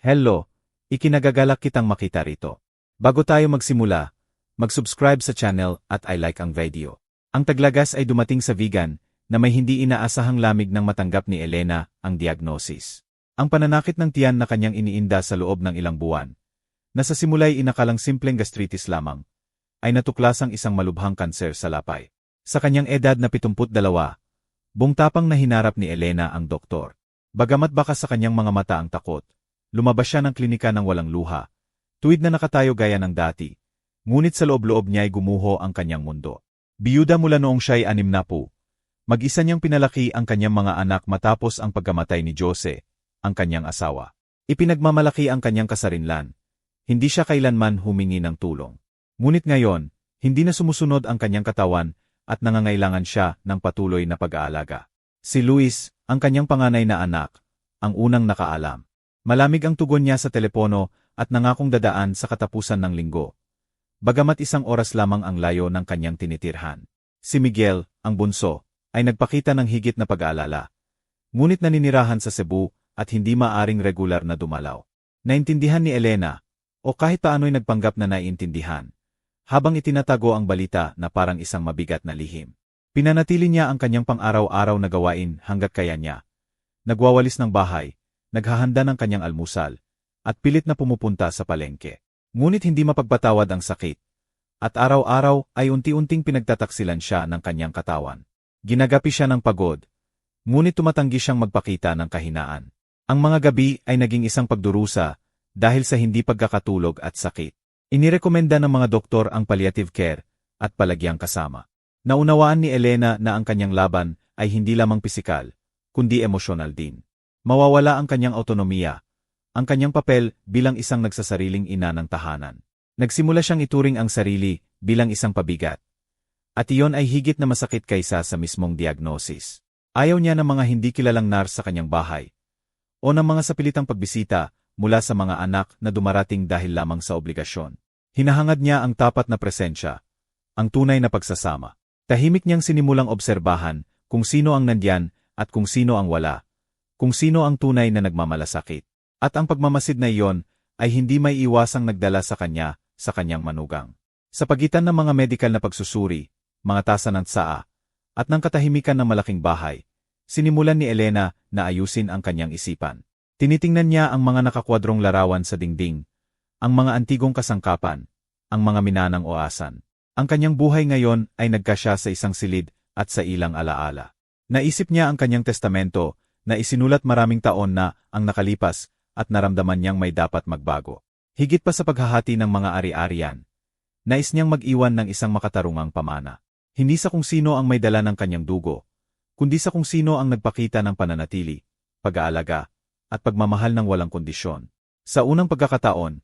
Hello, ikinagagalak kitang makita rito. Bago tayo magsimula, mag-subscribe sa channel at I-like ang video. Ang taglagas ay dumating sa vegan na may hindi inaasahang lamig nang matanggap ni Elena ang diagnosis. Ang pananakit ng tiyan na kanyang iniinda sa loob ng ilang buwan, na sa simula'y inakalang simpleng gastritis lamang, ay natuklasang isang malubhang kanser sa lapay. Sa kanyang edad na 72, buong tapang na hinarap ni Elena ang doktor. Bagamat baka sa kanyang mga mata ang takot, lumabas siya ng klinika ng walang luha, tuwid na nakatayo gaya ng dati, ngunit sa loob-loob niya ay gumuho ang kanyang mundo. Biyuda mula noong siya'y 60, mag-isa niyang pinalaki ang kanyang mga anak matapos ang pagkamatay ni Jose, ang kanyang asawa. Ipinagmamalaki ang kanyang kasarinlan. Hindi siya kailanman humingi ng tulong. Ngunit ngayon, hindi na sumusunod ang kanyang katawan at nangangailangan siya ng patuloy na pag-aalaga. Si Luis, ang kanyang panganay na anak, ang unang nakaalam. Malamig ang tugon niya sa telepono at nangakong dadaan sa katapusan ng linggo. Bagamat 1 oras lamang ang layo ng kanyang tinitirhan. Si Miguel, ang bunso, ay nagpakita ng higit na pag-aalala. Ngunit naninirahan sa Cebu at hindi maaring regular na dumalaw. Naintindihan ni Elena, o kahit paano'y nagpanggap na naiintindihan, habang itinatago ang balita na parang isang mabigat na lihim. Pinanatili niya ang kanyang pang-araw-araw na gawain hanggat kaya niya. Nagwawalis ng bahay, naghahanda ng kanyang almusal, at pilit na pumupunta sa palengke. Ngunit hindi mapagpatawad ang sakit, at araw-araw ay unti-unting pinagtataksilan siya ng kanyang katawan. Ginagapi siya ng pagod, ngunit tumatanggi siyang magpakita ng kahinaan. Ang mga gabi ay naging isang pagdurusa dahil sa hindi pagkakatulog at sakit. Inirekomenda ng mga doktor ang palliative care at palagyang kasama. Naunawaan ni Elena na ang kanyang laban ay hindi lamang pisikal, kundi emosyonal din. Mawawala ang kanyang autonomiya, ang kanyang papel bilang isang nagsasariling ina ng tahanan. Nagsimula siyang ituring ang sarili bilang isang pabigat. At iyon ay higit na masakit kaysa sa mismong diagnosis. Ayaw niya ng mga hindi kilalang nurse sa kanyang bahay, o ng mga sapilitang pagbisita mula sa mga anak na dumarating dahil lamang sa obligasyon. Hinahangad niya ang tapat na presensya, ang tunay na pagsasama. Tahimik niyang sinimulang obserbahan kung sino ang nandyan at kung sino ang wala, kung sino ang tunay na nagmamalasakit. At ang pagmamasid na iyon ay hindi may iwasang nagdala sa kanya sa kanyang manugang. Sa pagitan ng mga medikal na pagsusuri, mga tasa ng tsaa, at ng katahimikan ng malaking bahay, sinimulan ni Elena na ayusin ang kanyang isipan. Tinitingnan niya ang mga nakakwadrong larawan sa dingding, ang mga antigong kasangkapan, ang mga minanang oasan. Ang kanyang buhay ngayon ay nagkasya sa isang silid at sa ilang alaala. Naisip niya ang kanyang testamento na isinulat maraming taon na ang nakalipas at naramdaman niyang may dapat magbago. Higit pa sa paghahati ng mga ari-arian, nais niyang mag-iwan ng isang makatarungang pamana. Hindi sa kung sino ang may dala ng kanyang dugo, kundi sa kung sino ang nagpakita ng pananatili, pag-aalaga, at pagmamahal ng walang kondisyon. Sa unang pagkakataon,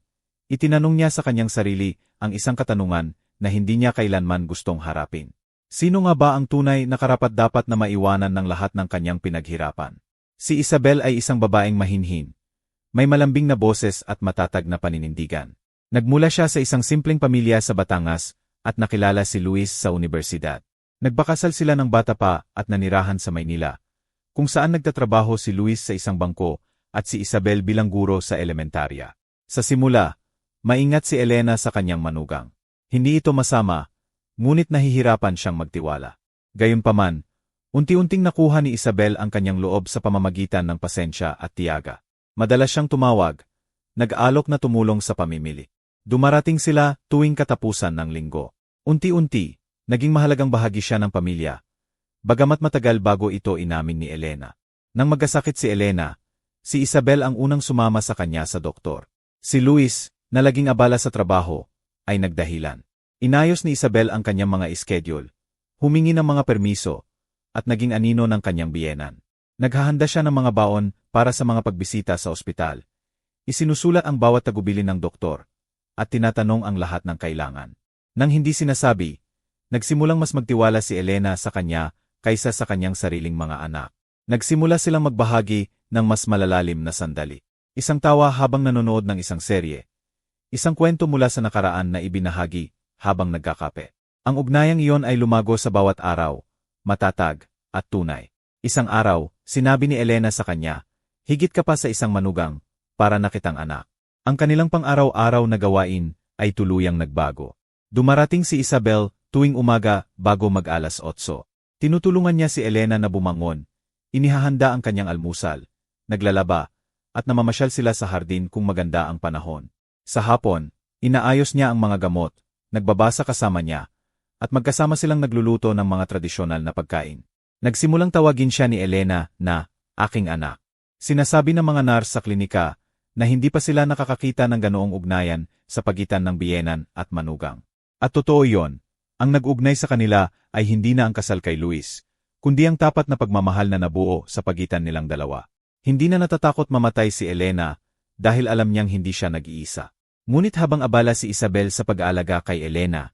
itinanong niya sa kanyang sarili ang isang katanungan na hindi niya kailanman gustong harapin. Sino nga ba ang tunay na karapat-dapat na maiwanan ng lahat ng kanyang pinaghirapan? Si Isabel ay isang babaeng mahinhin. May malambing na boses at matatag na paninindigan. Nagmula siya sa isang simpleng pamilya sa Batangas at nakilala si Luis sa universidad. Nagbakasal sila ng bata pa at nanirahan sa Maynila, kung saan nagtatrabaho si Luis sa isang bangko at si Isabel bilang guro sa elementarya. Sa simula, maingat si Elena sa kanyang manugang. Hindi ito masama, ngunit nahihirapan siyang magtiwala. Gayunpaman, unti-unting nakuha ni Isabel ang kanyang loob sa pamamagitan ng pasensya at tiyaga. Madalas siyang tumawag, nag-alok na tumulong sa pamimili. Dumarating sila tuwing katapusan ng linggo. Unti-unti, naging mahalagang bahagi siya ng pamilya, bagamat matagal bago ito inamin ni Elena. Nang magkasakit si Elena, si Isabel ang unang sumama sa kanya sa doktor. Si Luis, na laging abala sa trabaho, ay nagdahilan. Inayos ni Isabel ang kanyang mga schedule, humingi ng mga permiso, at naging anino ng kanyang biyenan. Naghahanda siya ng mga baon para sa mga pagbisita sa ospital. Isinusulat ang bawat tagubilin ng doktor, at tinatanong ang lahat ng kailangan. Nang hindi sinasabi, nagsimulang mas magtiwala si Elena sa kanya kaysa sa kanyang sariling mga anak. Nagsimula silang magbahagi ng mas malalalim na sandali. Isang tawa habang nanonood ng isang serye. Isang kwento mula sa nakaraan na ibinahagi habang nagkakape. Ang ugnayang iyon ay lumago sa bawat araw, matatag, at tunay. Isang araw, sinabi ni Elena sa kanya, "Higit ka pa sa isang manugang, para na kitang anak. Ang kanilang pang-araw-araw na gawain ay tuluyang nagbago. Dumarating si Isabel tuwing umaga bago mag-alas 8. Tinutulungan niya si Elena na bumangon, inihahanda ang kanyang almusal, naglalaba, at namamasyal sila sa hardin kung maganda ang panahon. Sa hapon, inaayos niya ang mga gamot, nagbabasa kasama niya, at magkasama silang nagluluto ng mga tradisyonal na pagkain. Nagsimulang tawagin siya ni Elena na aking anak. Sinasabi ng mga nurse sa klinika na hindi pa sila nakakakita ng ganoong ugnayan sa pagitan ng biyenan at manugang. At totoo yon, ang nag-ugnay sa kanila ay hindi na ang kasal kay Luis, kundi ang tapat na pagmamahal na nabuo sa pagitan nilang dalawa. Hindi na natatakot mamatay si Elena dahil alam niyang hindi siya nag-iisa. Ngunit habang abala si Isabel sa pag-aalaga kay Elena,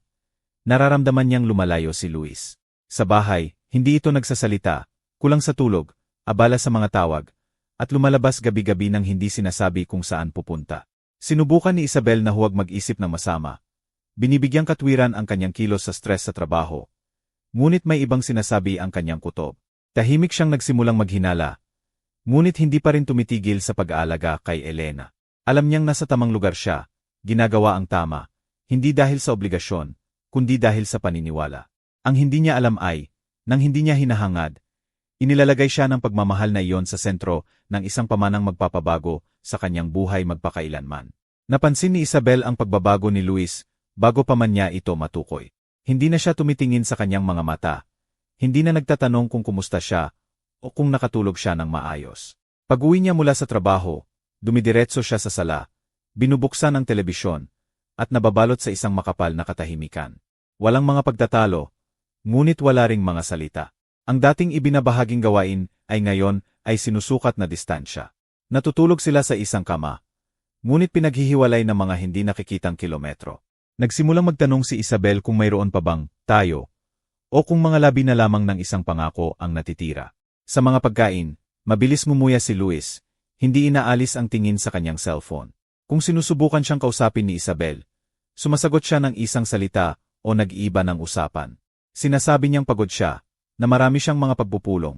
nararamdaman niyang lumalayo si Luis. Sa bahay, hindi ito nagsasalita, kulang sa tulog, abala sa mga tawag, at lumalabas gabi-gabi nang hindi sinasabi kung saan pupunta. Sinubukan ni Isabel na huwag mag-isip ng masama. Binibigyang katwiran ang kanyang kilos sa stress sa trabaho. Ngunit may ibang sinasabi ang kanyang kutob. Tahimik siyang nagsimulang maghinala. Ngunit hindi pa rin tumitigil sa pag-aalaga kay Elena. Alam niyang nasa tamang lugar siya, ginagawa ang tama, hindi dahil sa obligasyon, kundi dahil sa paniniwala. Ang hindi niya alam ay, nang hindi niya hinahangad, inilalagay siya ng pagmamahal na iyon sa sentro ng isang pamanang magpapabago sa kanyang buhay magpakailanman. Napansin ni Isabel ang pagbabago ni Luis bago pa man niya ito matukoy. Hindi na siya tumitingin sa kanyang mga mata. Hindi na nagtatanong kung kumusta siya o kung nakatulog siya ng maayos. Pag-uwi niya mula sa trabaho, dumidiretso siya sa sala, binubuksan ang telebisyon, at nababalot sa isang makapal na katahimikan. Walang mga pagtatalo, ngunit wala ring mga salita. Ang dating ibinabahaging gawain ay ngayon ay sinusukat na distansya. Natutulog sila sa isang kama, ngunit pinaghihiwalay ng mga hindi nakikitang kilometro. Nagsimulang magtanong si Isabel kung mayroon pa bang tayo o kung mga labi na lamang ng isang pangako ang natitira. Sa mga pagkain, mabilis ngumuya si Luis, hindi inaalis ang tingin sa kanyang cellphone. Kung sinusubukan siyang kausapin ni Isabel, sumasagot siya ng isang salita o nag-iiba ng usapan. Sinasabi niyang pagod siya, na marami siyang mga pagpupulong,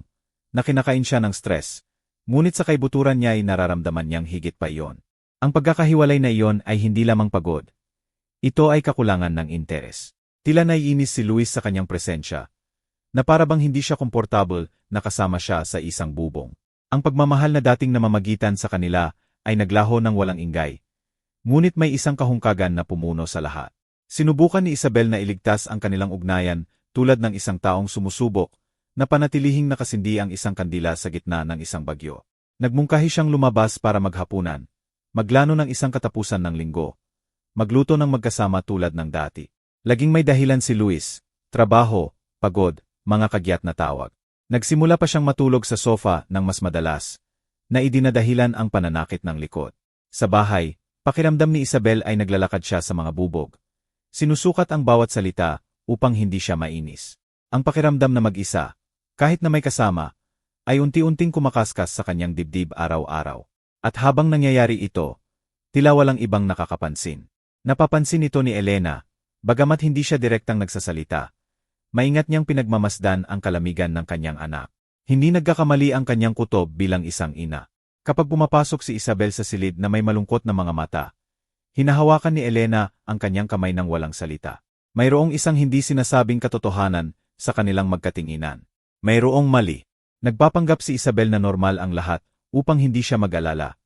na kinakain siya ng stress, ngunit sa kaibuturan niya ay nararamdaman niyang higit pa iyon. Ang pagkakahiwalay na iyon ay hindi lamang pagod. Ito ay kakulangan ng interes. Tila naiinis si Luis sa kanyang presensya, na para bang hindi siya komportable na kasama siya sa isang bubong. Ang pagmamahal na dating namamagitan sa kanila ay naglaho ng walang ingay. Ngunit may isang kahungkagan na pumuno sa lahat. Sinubukan ni Isabel na iligtas ang kanilang ugnayan tulad ng isang taong sumusubok na panatilihing nakasindi ang isang kandila sa gitna ng isang bagyo. Nagmungkahi siyang lumabas para maghapunan, maglano ng isang katapusan ng linggo, magluto ng magkasama tulad ng dati. Laging may dahilan si Luis, trabaho, pagod, mga kagyat na tawag. Nagsimula pa siyang matulog sa sofa ng mas madalas, na idinadahilan ang pananakit ng likod. Sa bahay, pakiramdam ni Isabel ay naglalakad siya sa mga bubog. Sinusukat ang bawat salita upang hindi siya mainis. Ang pakiramdam na mag-isa, kahit na may kasama, ay unti-unting kumakaskas sa kanyang dibdib araw-araw. At habang nangyayari ito, tila walang ibang nakakapansin. Napapansin ito ni Elena, bagamat hindi siya direktang nagsasalita. Maingat niyang pinagmamasdan ang kalamigan ng kanyang anak. Hindi nagkakamali ang kanyang kutob bilang isang ina. Kapag pumapasok si Isabel sa silid na may malungkot na mga mata, hinahawakan ni Elena ang kanyang kamay ng walang salita. Mayroong isang hindi sinasabing katotohanan sa kanilang magkatinginan. Mayroong mali. Nagpapanggap si Isabel na normal ang lahat upang hindi siya mag-alala.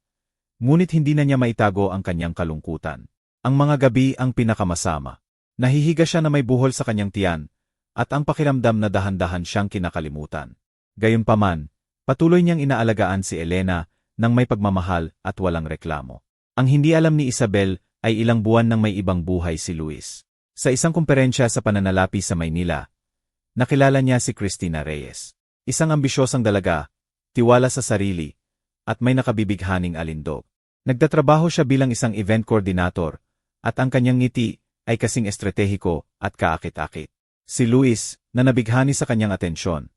Ngunit hindi na niya maitago ang kanyang kalungkutan. Ang mga gabi ang pinakamasama. Nahihiga siya na may buhol sa kanyang tiyan, at ang pakiramdam na dahan-dahan siyang kinakalimutan. Gayunpaman, patuloy niyang inaalagaan si Elena nang may pagmamahal at walang reklamo. Ang hindi alam ni Isabel ay ilang buwan nang may ibang buhay si Luis. Sa isang kumperensya sa pananalapi sa Maynila, nakilala niya si Cristina Reyes. Isang ambisyosang dalaga, tiwala sa sarili, at may nakabibighaning alindog. Nagtatrabaho siya bilang isang event coordinator, at ang kanyang ngiti ay kasing estratehiko at kaakit-akit. Si Luis, na nabighani sa kanyang atensyon,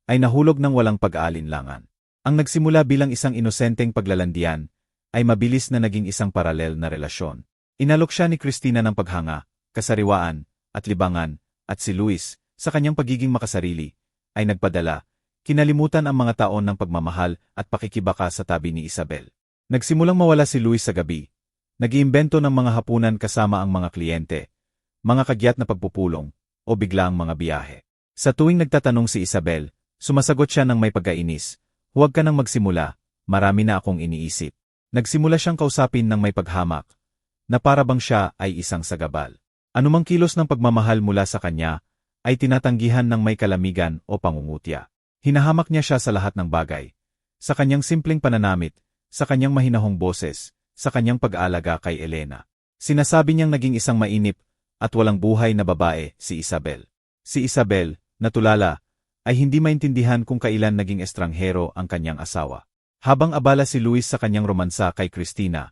ay nahulog ng walang pag-aalinlangan. Ang nagsimula bilang isang inosenteng paglalandian, ay mabilis na naging isang paralel na relasyon. Inalok siya ni Cristina ng paghanga, kasariwaan, at libangan, at si Luis, sa kanyang pagiging makasarili, ay nagpadala, kinalimutan ang mga taon ng pagmamahal at pakikibaka sa tabi ni Isabel. Nagsimulang mawala si Luis sa gabi. Nag-iimbento ng mga hapunan kasama ang mga kliyente, mga kagyat na pagpupulong, o biglaang mga biyahe. Sa tuwing nagtatanong si Isabel, sumasagot siya ng may pagkainis, "Huwag ka nang magsimula, marami na akong iniisip." Nagsimula siyang kausapin ng may paghamak, na para bang siya ay isang sagabal. Anumang kilos ng pagmamahal mula sa kanya, ay tinatanggihan ng may kalamigan o pangungutya. Hinahamak niya siya sa lahat ng bagay. Sa kanyang simpleng pananamit, sa kanyang mahinahong boses, sa kanyang pag-aalaga kay Elena. Sinasabi niyang naging isang mainip at walang buhay na babae si Isabel. Si Isabel, natulala, ay hindi maintindihan kung kailan naging estranghero ang kanyang asawa. Habang abala si Luis sa kanyang romansa kay Cristina,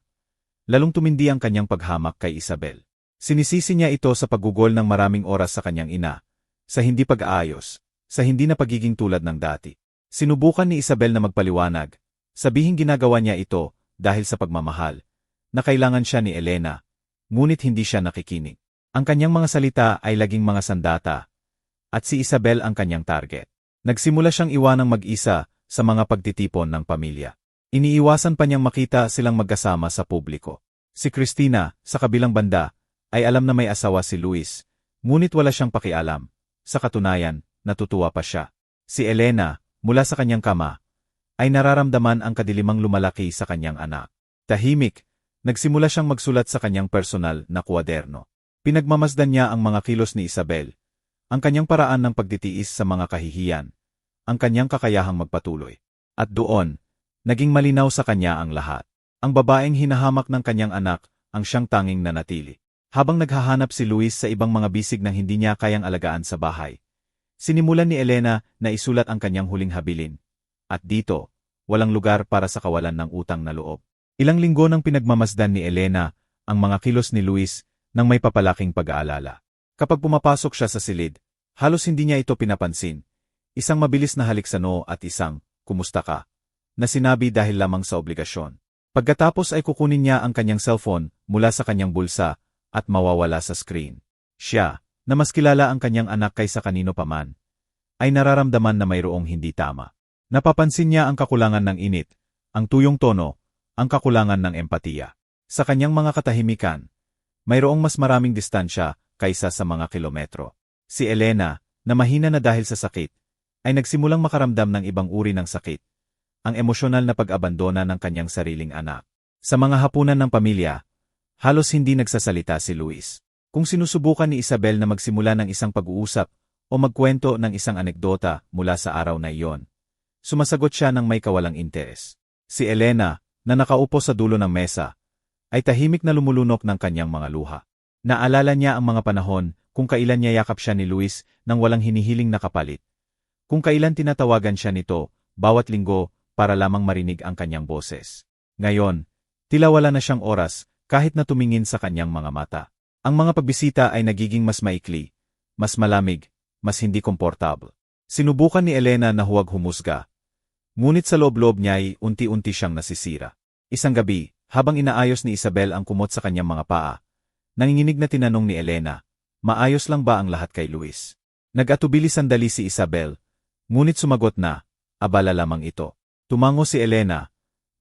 lalong tumindi ang kanyang paghamak kay Isabel. Sinisisi niya ito sa paggugol ng maraming oras sa kanyang ina, sa hindi pag-aayos, sa hindi na pagiging tulad ng dati. Sinubukan ni Isabel na magpaliwanag, sabihing ginagawa niya ito dahil sa pagmamahal, na kailangan siya ni Elena, ngunit hindi siya nakikinig. Ang kanyang mga salita ay laging mga sandata, at si Isabel ang kanyang target. Nagsimula siyang iwanang mag-isa sa mga pagtitipon ng pamilya. Iniiwasan pa niyang makita silang magkasama sa publiko. Si Cristina, sa kabilang banda, ay alam na may asawa si Luis, ngunit wala siyang pakialam. Sa katunayan, natutuwa pa siya. Si Elena, mula sa kanyang kama, ay nararamdaman ang kadilimang lumalaki sa kanyang anak. Tahimik, nagsimula siyang magsulat sa kanyang personal na kwaderno. Pinagmamasdan niya ang mga kilos ni Isabel, ang kanyang paraan ng pagtitiis sa mga kahihiyan, ang kanyang kakayahang magpatuloy. At doon, naging malinaw sa kanya ang lahat. Ang babaeng hinahamak ng kanyang anak, ang siyang tanging nanatili. Habang naghahanap si Luis sa ibang mga bisig ng hindi niya kayang alagaan sa bahay, sinimulan ni Elena na isulat ang kanyang huling habilin. At dito, walang lugar para sa kawalan ng utang na loob. Ilang linggo nang pinagmamasdan ni Elena ang mga kilos ni Luis nang may papalaking pag-aalala. Kapag pumapasok siya sa silid, halos hindi niya ito pinapansin. Isang mabilis na halik sa noo at isang, "Kumusta ka?" na sinabi dahil lamang sa obligasyon. Pagkatapos ay kukunin niya ang kanyang cellphone mula sa kanyang bulsa at mawawala sa screen. Siya, na mas kilala ang kanyang anak kaysa kanino paman, ay nararamdaman na mayroong hindi tama. Napapansin niya ang kakulangan ng init, ang tuyong tono, ang kakulangan ng empatiya. Sa kanyang mga katahimikan, mayroong mas maraming distansya kaysa sa mga kilometro. Si Elena, na mahina na dahil sa sakit, ay nagsimulang makaramdam ng ibang uri ng sakit, ang emosyonal na pag-abandona ng kanyang sariling anak. Sa mga hapunan ng pamilya, halos hindi nagsasalita si Luis. Kung sinusubukan ni Isabel na magsimula ng isang pag-uusap o magkwento ng isang anekdota mula sa araw na iyon, sumasagot siya ng may kawalang interes. Si Elena, na nakaupo sa dulo ng mesa, ay tahimik na lumulunok ng kanyang mga luha. Naalala niya ang mga panahon kung kailan niya yakap siya ni Luis nang walang hinihiling na kapalit. Kung kailan tinatawagan siya nito, bawat linggo, para lamang marinig ang kanyang boses. Ngayon, tila wala na siyang oras, kahit na tumingin sa kanyang mga mata. Ang mga pagbisita ay nagiging mas maikli, mas malamig, mas hindi komportable. Sinubukan ni Elena na huwag humusga. Ngunit sa loob-loob niya ay unti-unti siyang nasisira. Isang gabi, habang inaayos ni Isabel ang kumot sa kanyang mga paa, nanginginig na tinanong ni Elena, "Maayos lang ba ang lahat kay Luis?" Nag-atubili sandali si Isabel, ngunit sumagot na, abala lamang ito. Tumango si Elena,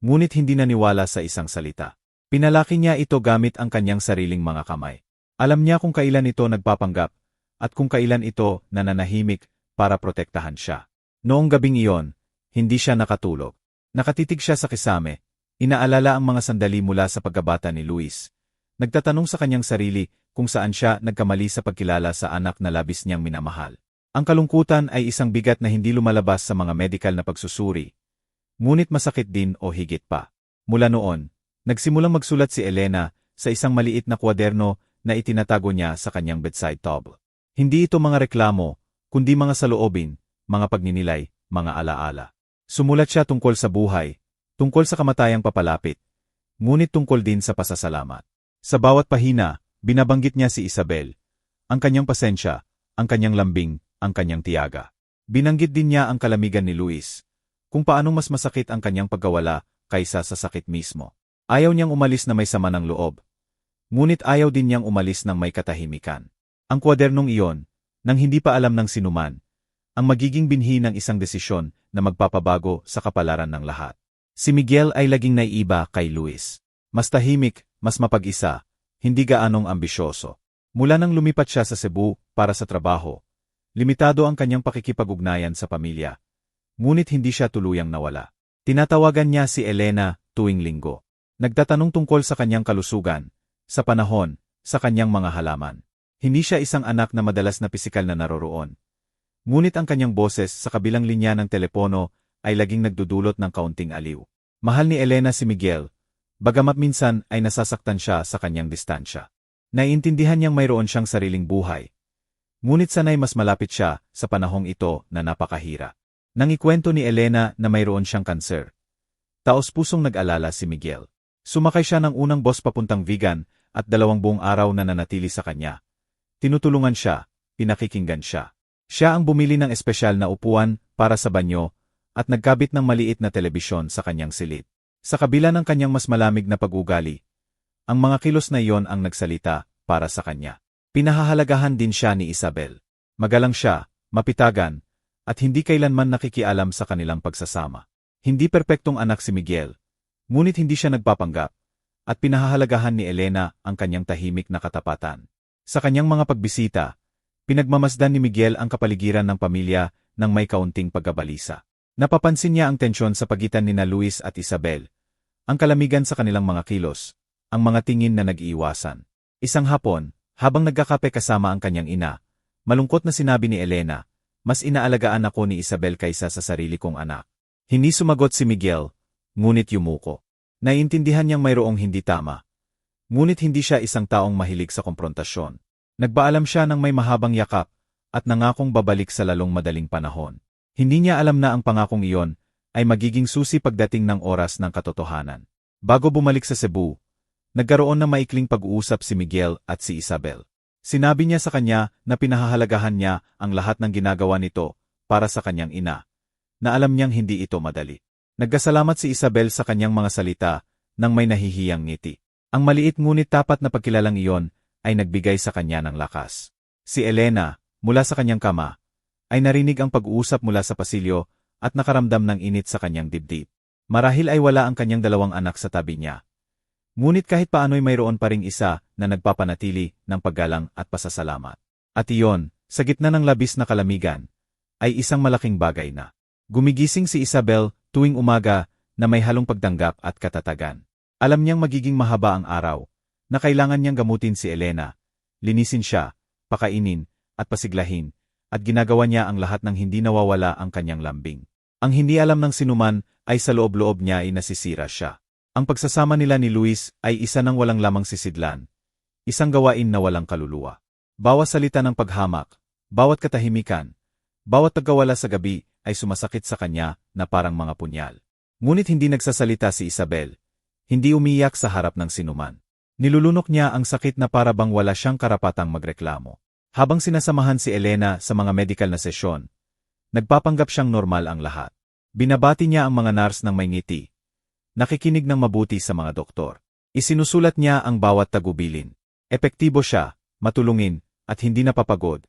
ngunit hindi naniwala sa isang salita. Pinalaki niya ito gamit ang kanyang sariling mga kamay. Alam niya kung kailan ito nagpapanggap, at kung kailan ito nananahimik para protektahan siya. Noong gabing iyon, hindi siya nakatulog. Nakatitig siya sa kisame, inaalala ang mga sandali mula sa pagkabata ni Luis. Nagtatanong sa kanyang sarili kung saan siya nagkamali sa pagkilala sa anak na labis niyang minamahal. Ang kalungkutan ay isang bigat na hindi lumalabas sa mga medikal na pagsusuri, ngunit masakit din o higit pa. Mula noon, nagsimulang magsulat si Elena sa isang maliit na kwaderno na itinatago niya sa kanyang bedside table. Hindi ito mga reklamo, kundi mga saloobin, mga pagninilay, mga alaala. Sumulat siya tungkol sa buhay, tungkol sa kamatayang papalapit, ngunit tungkol din sa pasasalamat. Sa bawat pahina, binabanggit niya si Isabel, ang kanyang pasensya, ang kanyang lambing, ang kanyang tiyaga. Binanggit din niya ang kalamigan ni Luis, kung paanong mas masakit ang kanyang pagkawala kaysa sa sakit mismo. Ayaw niyang umalis na may sama ng loob, ngunit ayaw din niyang umalis ng may katahimikan. Ang kwadernong iyon, nang hindi pa alam ng sinuman, ang magiging binhi ng isang desisyon na magpapabago sa kapalaran ng lahat. Si Miguel ay laging naiiba kay Luis. Mas tahimik, mas mapag-isa, hindi gaanong ambisyoso. Mula nang lumipat siya sa Cebu para sa trabaho, limitado ang kanyang pakikipag-ugnayan sa pamilya. Ngunit hindi siya tuluyang nawala. Tinatawagan niya si Elena tuwing linggo. Nagtatanong tungkol sa kanyang kalusugan, sa panahon, sa kanyang mga halaman. Hindi siya isang anak na madalas na pisikal na naroroon. Ngunit ang kanyang boses sa kabilang linya ng telepono ay laging nagdudulot ng kaunting aliw. Mahal ni Elena si Miguel, bagamat minsan ay nasasaktan siya sa kanyang distansya. Naiintindihan niyang mayroon siyang sariling buhay. Ngunit sanay mas malapit siya sa panahong ito na napakahira. Nang ikwento ni Elena na mayroon siyang kanser, taos-pusong nag-alala si Miguel. Sumakay siya ng unang bus papuntang Vigan at 2 buong araw na nanatili sa kanya. Tinutulungan siya, pinakikinggan siya. Siya ang bumili ng espesyal na upuan para sa banyo at nagkabit ng maliit na telebisyon sa kanyang silid. Sa kabila ng kanyang mas malamig na pag-ugali, ang mga kilos na iyon ang nagsalita para sa kanya. Pinahahalagahan din siya ni Isabel. Magalang siya, mapitagan, at hindi kailanman nakikialam sa kanilang pagsasama. Hindi perpektong anak si Miguel, ngunit hindi siya nagpapanggap, at pinahahalagahan ni Elena ang kanyang tahimik na katapatan. Sa kanyang mga pagbisita, pinagmamasdan ni Miguel ang kapaligiran ng pamilya nang may kaunting pagkabalisa. Napapansin niya ang tensyon sa pagitan nina Luis at Isabel, ang kalamigan sa kanilang mga kilos, ang mga tingin na nag-iiwasan. Isang hapon, habang nagkakape kasama ang kanyang ina, malungkot na sinabi ni Elena, "Mas inaalagaan ako ni Isabel kaysa sa sarili kong anak." Hindi sumagot si Miguel, ngunit yumuko. Naiintindihan niyang mayroong hindi tama. Ngunit hindi siya isang taong mahilig sa komprontasyon. Nagpaalam siya ng may mahabang yakap at nangakong babalik sa lalong madaling panahon. Hindi niya alam na ang pangakong iyon ay magiging susi pagdating ng oras ng katotohanan. Bago bumalik sa Cebu, nagkaroon ng maikling pag-uusap si Miguel at si Isabel. Sinabi niya sa kanya na pinahahalagahan niya ang lahat ng ginagawa nito para sa kanyang ina, na alam niyang hindi ito madali. Nagkasalamat si Isabel sa kanyang mga salita nang may nahihiyang ngiti. Ang maliit ngunit tapat na pagkilalang iyon ay nagbigay sa kanya ng lakas. Si Elena, mula sa kanyang kama, ay narinig ang pag-uusap mula sa pasilyo at nakaramdam ng init sa kanyang dibdib. Marahil ay wala ang kanyang 2 anak sa tabi niya. Ngunit kahit paano'y mayroon pa ring isa na nagpapanatili ng paggalang at pasasalamat. At iyon, sa gitna ng labis na kalamigan, ay isang malaking bagay na. Gumigising si Isabel tuwing umaga na may halong pagtanggap at katatagan. Alam niyang magiging mahaba ang araw, na kailangan niyang gamutin si Elena, linisin siya, pakainin, at pasiglahin, at ginagawa niya ang lahat ng hindi nawawala ang kanyang lambing. Ang hindi alam ng sinuman ay sa loob-loob niya ay nasisira siya. Ang pagsasama nila ni Luis ay isa ng walang lamang sisidlan, isang gawain na walang kaluluwa. Bawat salita ng paghamak, bawat katahimikan, bawat pagkawala sa gabi ay sumasakit sa kanya na parang mga punyal. Ngunit hindi nagsasalita si Isabel, hindi umiyak sa harap ng sinuman. Nilulunok niya ang sakit na para bang wala siyang karapatang magreklamo. Habang sinasamahan si Elena sa mga medical na sesyon, nagpapanggap siyang normal ang lahat. Binabati niya ang mga nurse ng may ngiti. Nakikinig ng mabuti sa mga doktor. Isinusulat niya ang bawat tagubilin. Epektibo siya, matulungin, at hindi napapagod.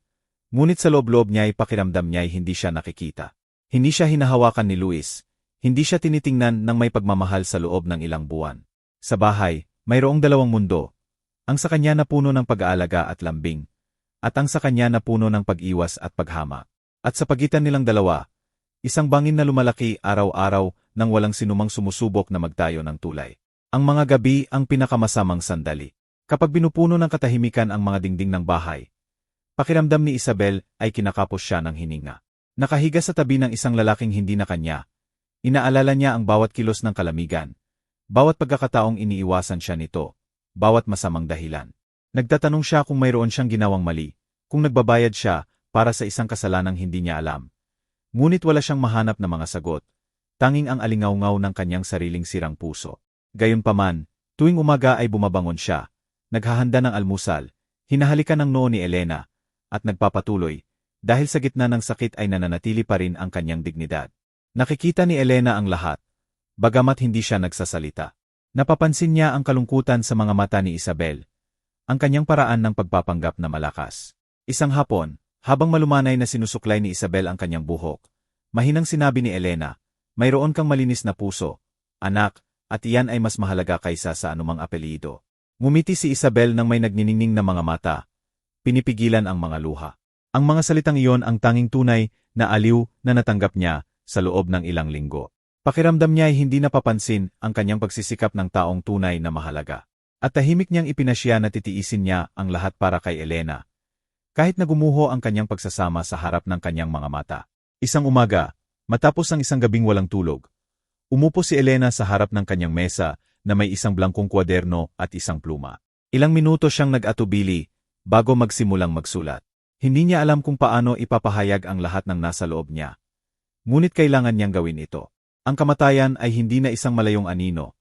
Ngunit sa loob-loob niya ay pakiramdam niya ay hindi siya nakikita. Hindi siya hinahawakan ni Luis. Hindi siya tinitingnan ng may pagmamahal sa loob ng ilang buwan. Sa bahay, mayroong 2 mundo. Ang sa kanya na puno ng pag-aalaga at lambing, at ang sa kanya na puno ng pag-iwas at paghama. At sa pagitan nilang dalawa, isang bangin na lumalaki araw-araw nang walang sinumang sumusubok na magtayo ng tulay. Ang mga gabi ang pinakamasamang sandali. Kapag binupuno ng katahimikan ang mga dingding ng bahay, pakiramdam ni Isabel ay kinakapos siya ng hininga. Nakahiga sa tabi ng isang lalaking hindi na kanya. Inaalala niya ang bawat kilos ng kalamigan, bawat pagkakataong iniiwasan siya nito, bawat masamang dahilan. Nagtatanong siya kung mayroon siyang ginawang mali, kung nagbabayad siya para sa isang kasalanang hindi niya alam. Ngunit wala siyang mahanap na mga sagot, tanging ang alingaw-ngaw ng kanyang sariling sirang puso. Gayunpaman, tuwing umaga ay bumabangon siya, naghahanda ng almusal, hinahalikan ng noo ni Elena, at nagpapatuloy, dahil sa gitna ng sakit ay nananatili pa rin ang kanyang dignidad. Nakikita ni Elena ang lahat, bagamat hindi siya nagsasalita. Napapansin niya ang kalungkutan sa mga mata ni Isabel, ang kanyang paraan ng pagpapanggap na malakas. Isang hapon, habang malumanay na sinusuklay ni Isabel ang kanyang buhok, mahinang sinabi ni Elena, "Mayroon kang malinis na puso, anak, at iyan ay mas mahalaga kaysa sa anumang apelyido. Ngumiti si Isabel nang may nagniningning na mga mata. Pinipigilan ang mga luha. Ang mga salitang iyon ang tanging tunay na aliw na natanggap niya sa loob ng ilang linggo. Pakiramdam niya ay hindi napapansin ang kanyang pagsisikap ng taong tunay na mahalaga. At tahimik niyang ipinasya na titiisin niya ang lahat para kay Elena. Kahit na gumuho ang kanyang pagsasama sa harap ng kanyang mga mata. Isang umaga, matapos ang isang gabing walang tulog, umupo si Elena sa harap ng kanyang mesa na may isang blangkong kwaderno at isang pluma. Ilang minuto siyang nag-atubili bago magsimulang magsulat. Hindi niya alam kung paano ipapahayag ang lahat ng nasa loob niya. Ngunit kailangan niyang gawin ito. Ang kamatayan ay hindi na isang malayong anino,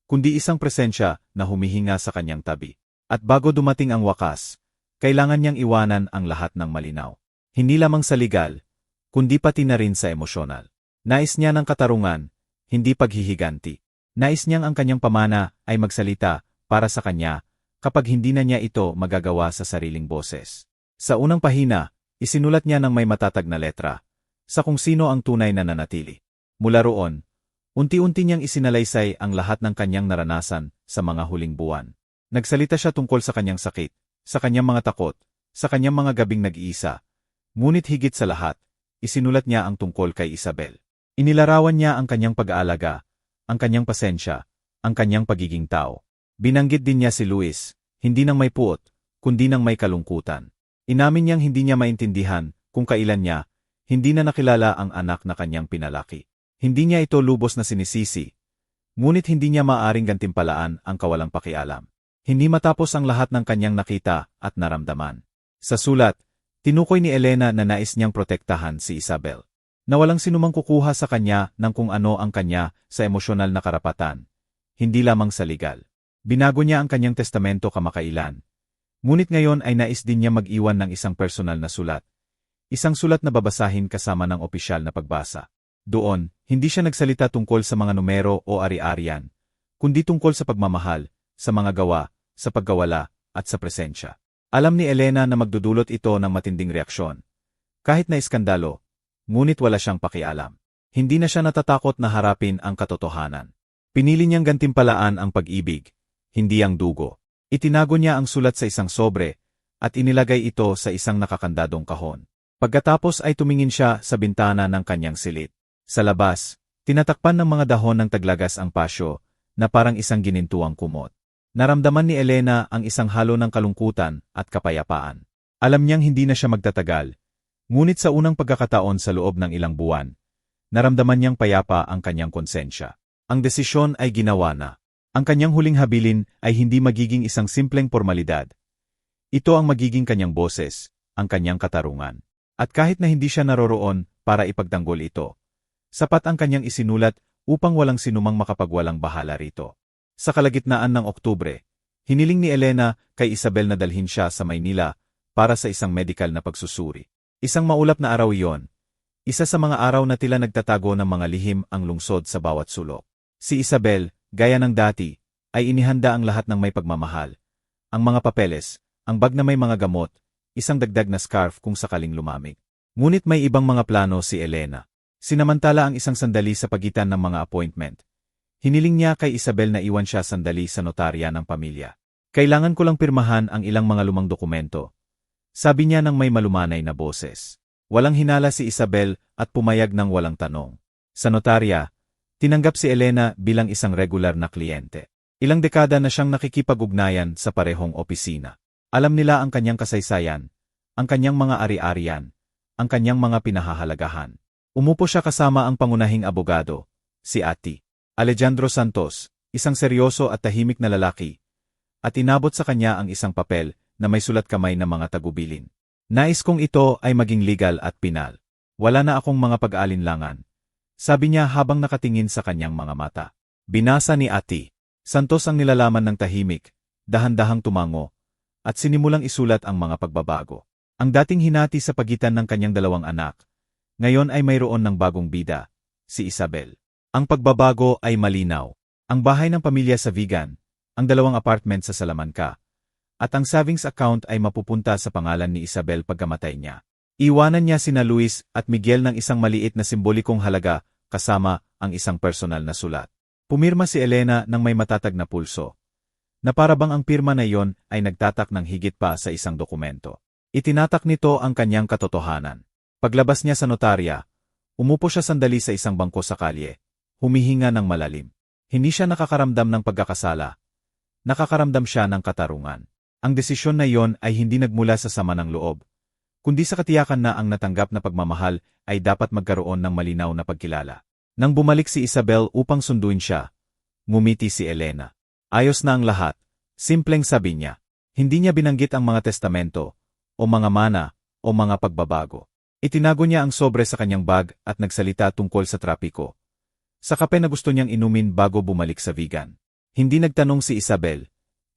kundi isang presensya na humihinga sa kanyang tabi. At bago dumating ang wakas, kailangan niyang iwanan ang lahat ng malinaw. Hindi lamang sa legal, kundi pati na rin sa emosyonal. Nais niya ng katarungan, hindi paghihiganti. Nais niyang ang kanyang pamana ay magsalita para sa kanya kapag hindi na niya ito magagawa sa sariling boses. Sa unang pahina, isinulat niya ng may matatag na letra sa kung sino ang tunay na nanatili. Mula roon, unti-unti niyang isinalaysay ang lahat ng kanyang naranasan sa mga huling buwan. Nagsalita siya tungkol sa kanyang sakit, sa kanyang mga takot, sa kanyang mga gabing nag-iisa. Ngunit higit sa lahat, isinulat niya ang tungkol kay Isabel. Inilarawan niya ang kanyang pag-aalaga, ang kanyang pasensya, ang kanyang pagiging tao. Binanggit din niya si Luis, hindi nang may puot, kundi nang may kalungkutan. Inamin niyang hindi niya maintindihan kung kailan niya, hindi na nakilala ang anak na kanyang pinalaki. Hindi niya ito lubos na sinisisi, ngunit hindi niya maaaring gantimpalaan ang kawalang pakialam. Hindi matapos ang lahat ng kanyang nakita at naramdaman. Sa sulat, tinukoy ni Elena na nais niyang protektahan si Isabel. Na walang sinumang kukuha sa kanya ng kung ano ang kanya sa emosyonal na karapatan, hindi lamang sa legal. Binago niya ang kanyang testamento kamakailan. Ngunit ngayon ay nais din niya mag-iwan ng isang personal na sulat. Isang sulat na babasahin kasama ng opisyal na pagbasa. Doon, hindi siya nagsalita tungkol sa mga numero o ari-arian, kundi tungkol sa pagmamahal, sa mga gawa, sa paggawala, at sa presensya. Alam ni Elena na magdudulot ito ng matinding reaksyon. Kahit na iskandalo, ngunit wala siyang pakialam. Hindi na siya natatakot na harapin ang katotohanan. Pinili niyang gantimpalaan ang pag-ibig, hindi ang dugo. Itinago niya ang sulat sa isang sobre, at inilagay ito sa isang nakakandadong kahon. Pagkatapos ay tumingin siya sa bintana ng kanyang silid. Sa labas, tinatakpan ng mga dahon ng taglagas ang pasyo, na parang isang ginintuang kumot. Naramdaman ni Elena ang isang halo ng kalungkutan at kapayapaan. Alam niyang hindi na siya magtatagal, ngunit sa unang pagkakataon sa loob ng ilang buwan, naramdaman niyang payapa ang kanyang konsensya. Ang desisyon ay ginawa na. Ang kanyang huling habilin ay hindi magiging isang simpleng formalidad. Ito ang magiging kanyang boses, ang kanyang katarungan. At kahit na hindi siya naroroon para ipagtanggol ito, sapat ang kanyang isinulat upang walang sinumang makapagwalang bahala rito. Sa kalagitnaan ng Oktubre, hiniling ni Elena kay Isabel na dalhin siya sa Maynila para sa isang medical na pagsusuri. Isang maulap na araw iyon. Isa sa mga araw na tila nagtatago ng mga lihim ang lungsod sa bawat sulok. Si Isabel, gaya ng dati, ay inihanda ang lahat ng may pagmamahal. Ang mga papeles, ang bag na may mga gamot, isang dagdag na scarf kung sakaling lumamig. Ngunit may ibang mga plano si Elena. Sinamantala ang isang sandali sa pagitan ng mga appointment. Hiniling niya kay Isabel na iwan siya sandali sa notarya ng pamilya. Kailangan ko lang pirmahan ang ilang mga lumang dokumento. Sabi niya ng may malumanay na boses. Walang hinala si Isabel at pumayag ng walang tanong. Sa notarya, tinanggap si Elena bilang isang regular na kliyente. Ilang dekada na siyang nakikipag-ugnayan sa parehong opisina. Alam nila ang kanyang kasaysayan, ang kanyang mga ari-arian, ang kanyang mga pinahahalagahan. Umupo siya kasama ang pangunahing abogado, si Ati. Alejandro Santos, isang seryoso at tahimik na lalaki, at inabot sa kanya ang isang papel na may sulat kamay na mga tagubilin. Nais kong ito ay maging legal at pinal. Wala na akong mga pag-aalinlangan. Sabi niya habang nakatingin sa kanyang mga mata. Binasa ni Ati. Santos ang nilalaman ng tahimik, dahan-dahang tumango, at sinimulang isulat ang mga pagbabago. Ang dating hinati sa pagitan ng kanyang dalawang anak, ngayon ay mayroon ng bagong bida, si Isabel. Ang pagbabago ay malinaw. Ang bahay ng pamilya sa Vigan, ang 2 apartment sa Salamanca, at ang savings account ay mapupunta sa pangalan ni Isabel pagkamatay niya. Iwanan niya sina Luis at Miguel ng isang maliit na simbolikong halaga kasama ang isang personal na sulat. Pumirma si Elena nang may matatag na pulso, na para bang ang pirma na iyon ay nagtatak ng higit pa sa isang dokumento. Itinatak nito ang kanyang katotohanan. Paglabas niya sa notarya, umupo siya sandali sa isang bangko sa kalye, humihinga ng malalim. Hindi siya nakakaramdam ng pagkakasala. Nakakaramdam siya ng katarungan. Ang desisyon na iyon ay hindi nagmula sa sama ng loob, kundi sa katiyakan na ang natanggap na pagmamahal ay dapat magkaroon ng malinaw na pagkilala. Nang bumalik si Isabel upang sunduin siya, ngumiti si Elena. Ayos na ang lahat, simpleng sabi niya. Hindi niya binanggit ang mga testamento, o mga mana, o mga pagbabago. Itinago niya ang sobre sa kanyang bag at nagsalita tungkol sa trapiko. Sa kape na gusto niyang inumin bago bumalik sa vegan. Hindi nagtanong si Isabel,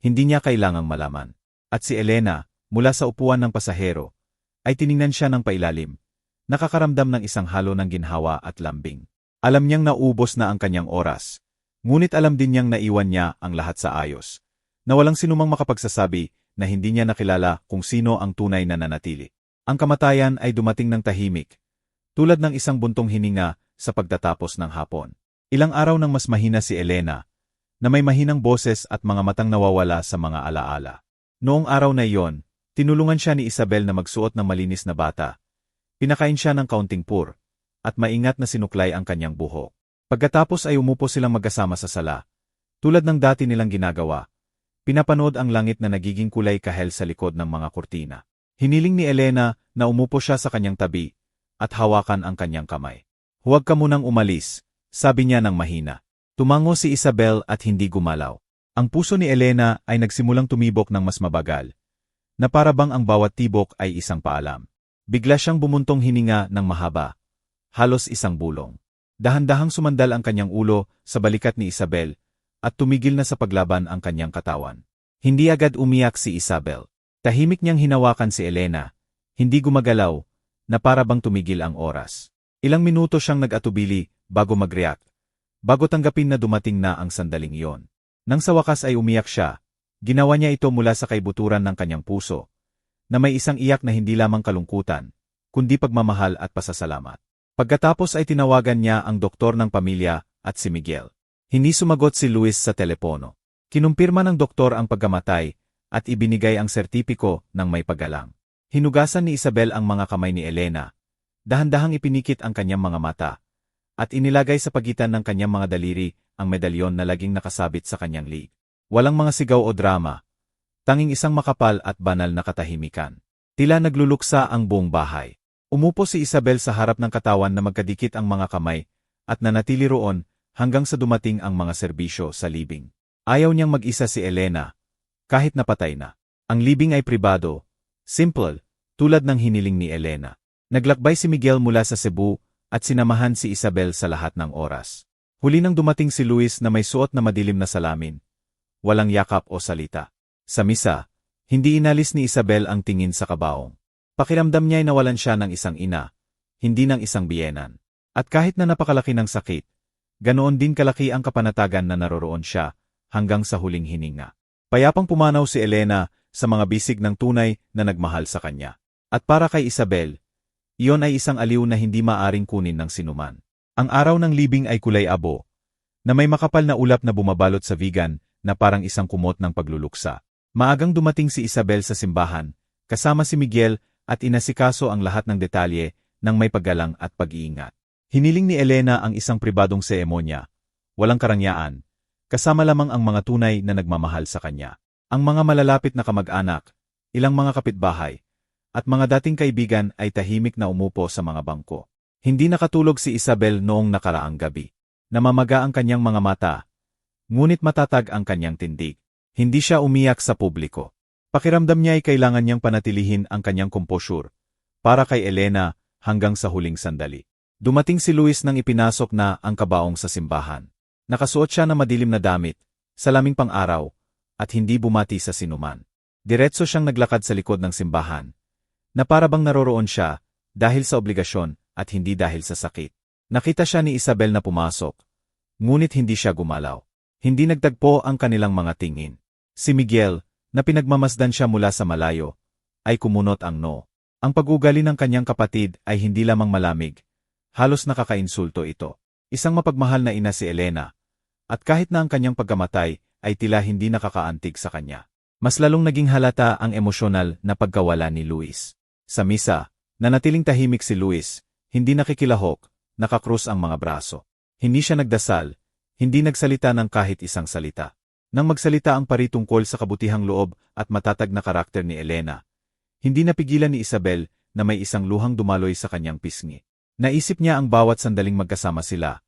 hindi niya kailangang malaman. At si Elena, mula sa upuan ng pasahero, ay tiningnan siya ng pailalim. Nakakaramdam ng isang halo ng ginhawa at lambing. Alam niyang naubos na ang kanyang oras. Ngunit alam din niyang naiwan niya ang lahat sa ayos. Na walang sinumang makapagsasabi na hindi niya nakilala kung sino ang tunay na nanatili. Ang kamatayan ay dumating ng tahimik, tulad ng isang buntong hininga sa pagtatapos ng hapon. Ilang araw nang mas mahina si Elena, na may mahinang boses at mga matang nawawala sa mga alaala. Noong araw na iyon, tinulungan siya ni Isabel na magsuot ng malinis na bata. Pinakain siya ng kaunting pur, at maingat na sinuklay ang kanyang buhok. Pagkatapos ay umupo silang magkasama sa sala. Tulad ng dati nilang ginagawa, pinapanood ang langit na nagiging kulay kahel sa likod ng mga kurtina. Hiniling ni Elena na umupo siya sa kanyang tabi at hawakan ang kanyang kamay. Huwag ka munang umalis, sabi niya ng mahina. Tumango si Isabel at hindi gumalaw. Ang puso ni Elena ay nagsimulang tumibok ng mas mabagal, na para bang ang bawat tibok ay isang paalam. Bigla siyang bumuntong hininga ng mahaba, halos isang bulong. Dahan-dahang sumandal ang kanyang ulo sa balikat ni Isabel at tumigil na sa paglaban ang kanyang katawan. Hindi agad umiyak si Isabel. Tahimik niyang hinawakan si Elena, hindi gumagalaw, na para bang tumigil ang oras. Ilang minuto siyang nag-atubili bago mag-react, bago tanggapin na dumating na ang sandaling iyon. Nang sa wakas ay umiyak siya, ginawa niya ito mula sa kaibuturan ng kanyang puso, na may isang iyak na hindi lamang kalungkutan, kundi pagmamahal at pasasalamat. Pagkatapos ay tinawagan niya ang doktor ng pamilya at si Miguel. Hindi sumagot si Luis sa telepono. Kinumpirma ng doktor ang pagkamatay at ibinigay ang sertipiko ng may paggalang. Hinugasan ni Isabel ang mga kamay ni Elena. Dahan-dahang ipinikit ang kanyang mga mata at inilagay sa pagitan ng kanyang mga daliri ang medalyon na laging nakasabit sa kanyang liig. Walang mga sigaw o drama. Tanging isang makapal at banal na katahimikan. Tila nagluluksa ang buong bahay. Umupo si Isabel sa harap ng katawan na magkadikit ang mga kamay at nanatili roon hanggang sa dumating ang mga serbisyo sa libing. Ayaw niyang mag-isa si Elena, kahit napatay na. Ang libing ay pribado, simple, tulad ng hiniling ni Elena. Naglakbay si Miguel mula sa Cebu at sinamahan si Isabel sa lahat ng oras. Huli nang dumating si Luis na may suot na madilim na salamin. Walang yakap o salita. Sa misa, hindi inalis ni Isabel ang tingin sa kabaong. Pakiramdam niya ay nawalan siya ng isang ina, hindi ng isang biyenan. At kahit na napakalaki ng sakit, ganoon din kalaki ang kapanatagan na naroroon siya hanggang sa huling hininga. Payapang pumanaw si Elena sa mga bisig ng tunay na nagmahal sa kanya. At para kay Isabel, iyon ay isang aliw na hindi maaring kunin ng sinuman. Ang araw ng libing ay kulay abo, na may makapal na ulap na bumabalot sa vegan na parang isang kumot ng pagluluksa. Maagang dumating si Isabel sa simbahan, kasama si Miguel at inasikaso ang lahat ng detalye ng may paggalang at pag-iingat. Hiniling ni Elena ang isang pribadong seremonya, walang karangyaan, kasama lamang ang mga tunay na nagmamahal sa kanya. Ang mga malalapit na kamag-anak, ilang mga kapitbahay, at mga dating kaibigan ay tahimik na umupo sa mga bangko. Hindi nakatulog si Isabel noong nakaraang gabi. Namamaga ang kanyang mga mata, ngunit matatag ang kanyang tindig. Hindi siya umiyak sa publiko. Pakiramdam niya ay kailangan niyang panatilihin ang kanyang komposure para kay Elena hanggang sa huling sandali. Dumating si Luis nang ipinasok na ang kabaong sa simbahan. Nakasuot siya ng madilim na damit, salaming pang-araw, at hindi bumati sa sinuman. Diretso siyang naglakad sa likod ng simbahan, na para bang naroroon siya dahil sa obligasyon at hindi dahil sa sakit. Nakita siya ni Isabel na pumasok, ngunit hindi siya gumalaw. Hindi nagtagpo ang kanilang mga tingin. Si Miguel, na pinagmamasdan siya mula sa malayo, ay kumunot ang no. Ang pag-ugali ng kanyang kapatid ay hindi lamang malamig, halos nakakainsulto ito. Isang mapagmahal na ina si Elena, At kahit na ang kanyang pagkamatay ay tila hindi nakakaantig sa kanya. Mas lalong naging halata ang emosyonal na pagkawala ni Luis. Sa misa, nanatiling tahimik si Luis, hindi nakikilahok, nakakrus ang mga braso. Hindi siya nagdasal, hindi nagsalita ng kahit isang salita. Nang magsalita ang pari tungkol sa kabutihang loob at matatag na karakter ni Elena, hindi napigilan ni Isabel na may isang luhang dumaloy sa kanyang pisngi. Naisip niya ang bawat sandaling magkasama sila,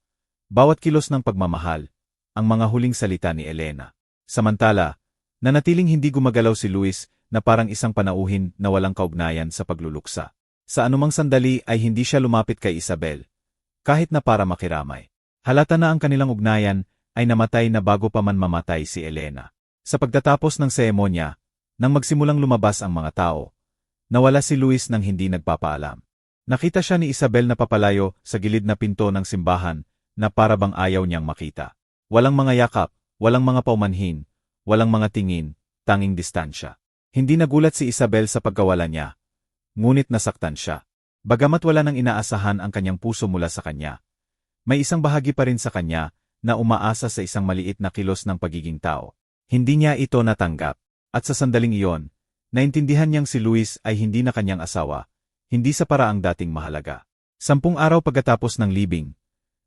bawat kilos ng pagmamahal, ang mga huling salita ni Elena. Samantala, nanatiling hindi gumagalaw si Luis na parang isang panauhin na walang kaugnayan sa pagluluksa. Sa anumang sandali ay hindi siya lumapit kay Isabel, kahit na para makiramay. Halata na ang kanilang ugnayan ay namatay na bago pa man mamatay si Elena. Sa pagtatapos ng seremonya, nang magsimulang lumabas ang mga tao, nawala si Luis nang hindi nagpapaalam. Nakita siya ni Isabel na papalayo sa gilid na pinto ng simbahan na para bang ayaw niyang makita. Walang mga yakap, walang mga paumanhin, walang mga tingin, tanging distansya. Hindi nagulat si Isabel sa pagkawala niya, ngunit nasaktan siya. Bagamat wala nang inaasahan ang kanyang puso mula sa kanya, may isang bahagi pa rin sa kanya na umaasa sa isang maliit na kilos ng pagiging tao. Hindi niya ito natanggap, at sa sandaling iyon, naintindihan niyang si Luis ay hindi na kanyang asawa, hindi sa paraang dating mahalaga. 10 araw pagkatapos ng libing,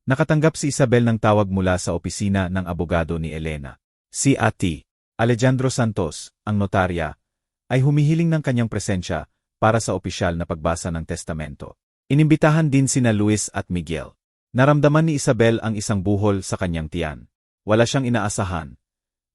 nakatanggap si Isabel ng tawag mula sa opisina ng abogado ni Elena. Si Ate Alejandro Santos, ang notarya, ay humihiling ng kanyang presensya para sa opisyal na pagbasa ng testamento. Inimbitahan din sina Luis at Miguel. Naramdaman ni Isabel ang isang buhol sa kanyang tiyan. Wala siyang inaasahan.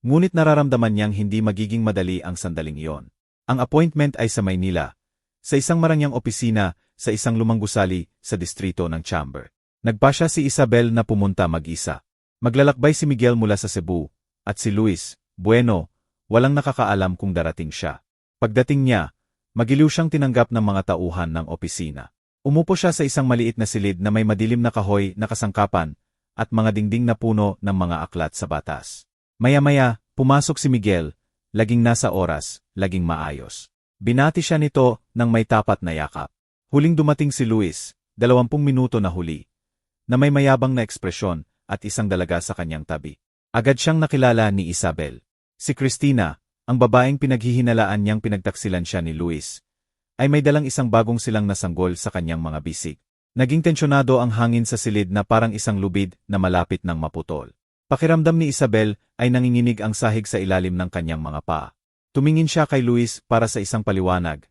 Ngunit nararamdaman niyang hindi magiging madali ang sandaling iyon. Ang appointment ay sa Maynila, sa isang marangyang opisina sa isang lumang gusali sa distrito ng Chamber. Nagpasya si Isabel na pumunta mag-isa. Maglalakbay si Miguel mula sa Cebu, at si Luis, bueno, walang nakakaalam kung darating siya. Pagdating niya, magiliw siyang tinanggap ng mga tauhan ng opisina. Umupo siya sa isang maliit na silid na may madilim na kahoy na kasangkapan at mga dingding na puno ng mga aklat sa batas. Maya-maya, pumasok si Miguel, laging nasa oras, laging maayos. Binati siya nito ng may tapat na yakap. Huling dumating si Luis, 20 minuto na huli, na may mayabang na ekspresyon at isang dalaga sa kanyang tabi. Agad siyang nakilala ni Isabel. Si Cristina, ang babaeng pinaghihinalaan niyang pinagtaksilan siya ni Luis, ay may dalang isang bagong silang nasanggol sa kanyang mga bisig. Naging tensyonado ang hangin sa silid na parang isang lubid na malapit ng maputol. Pakiramdam ni Isabel ay nanginginig ang sahig sa ilalim ng kanyang mga paa. Tumingin siya kay Luis para sa isang paliwanag,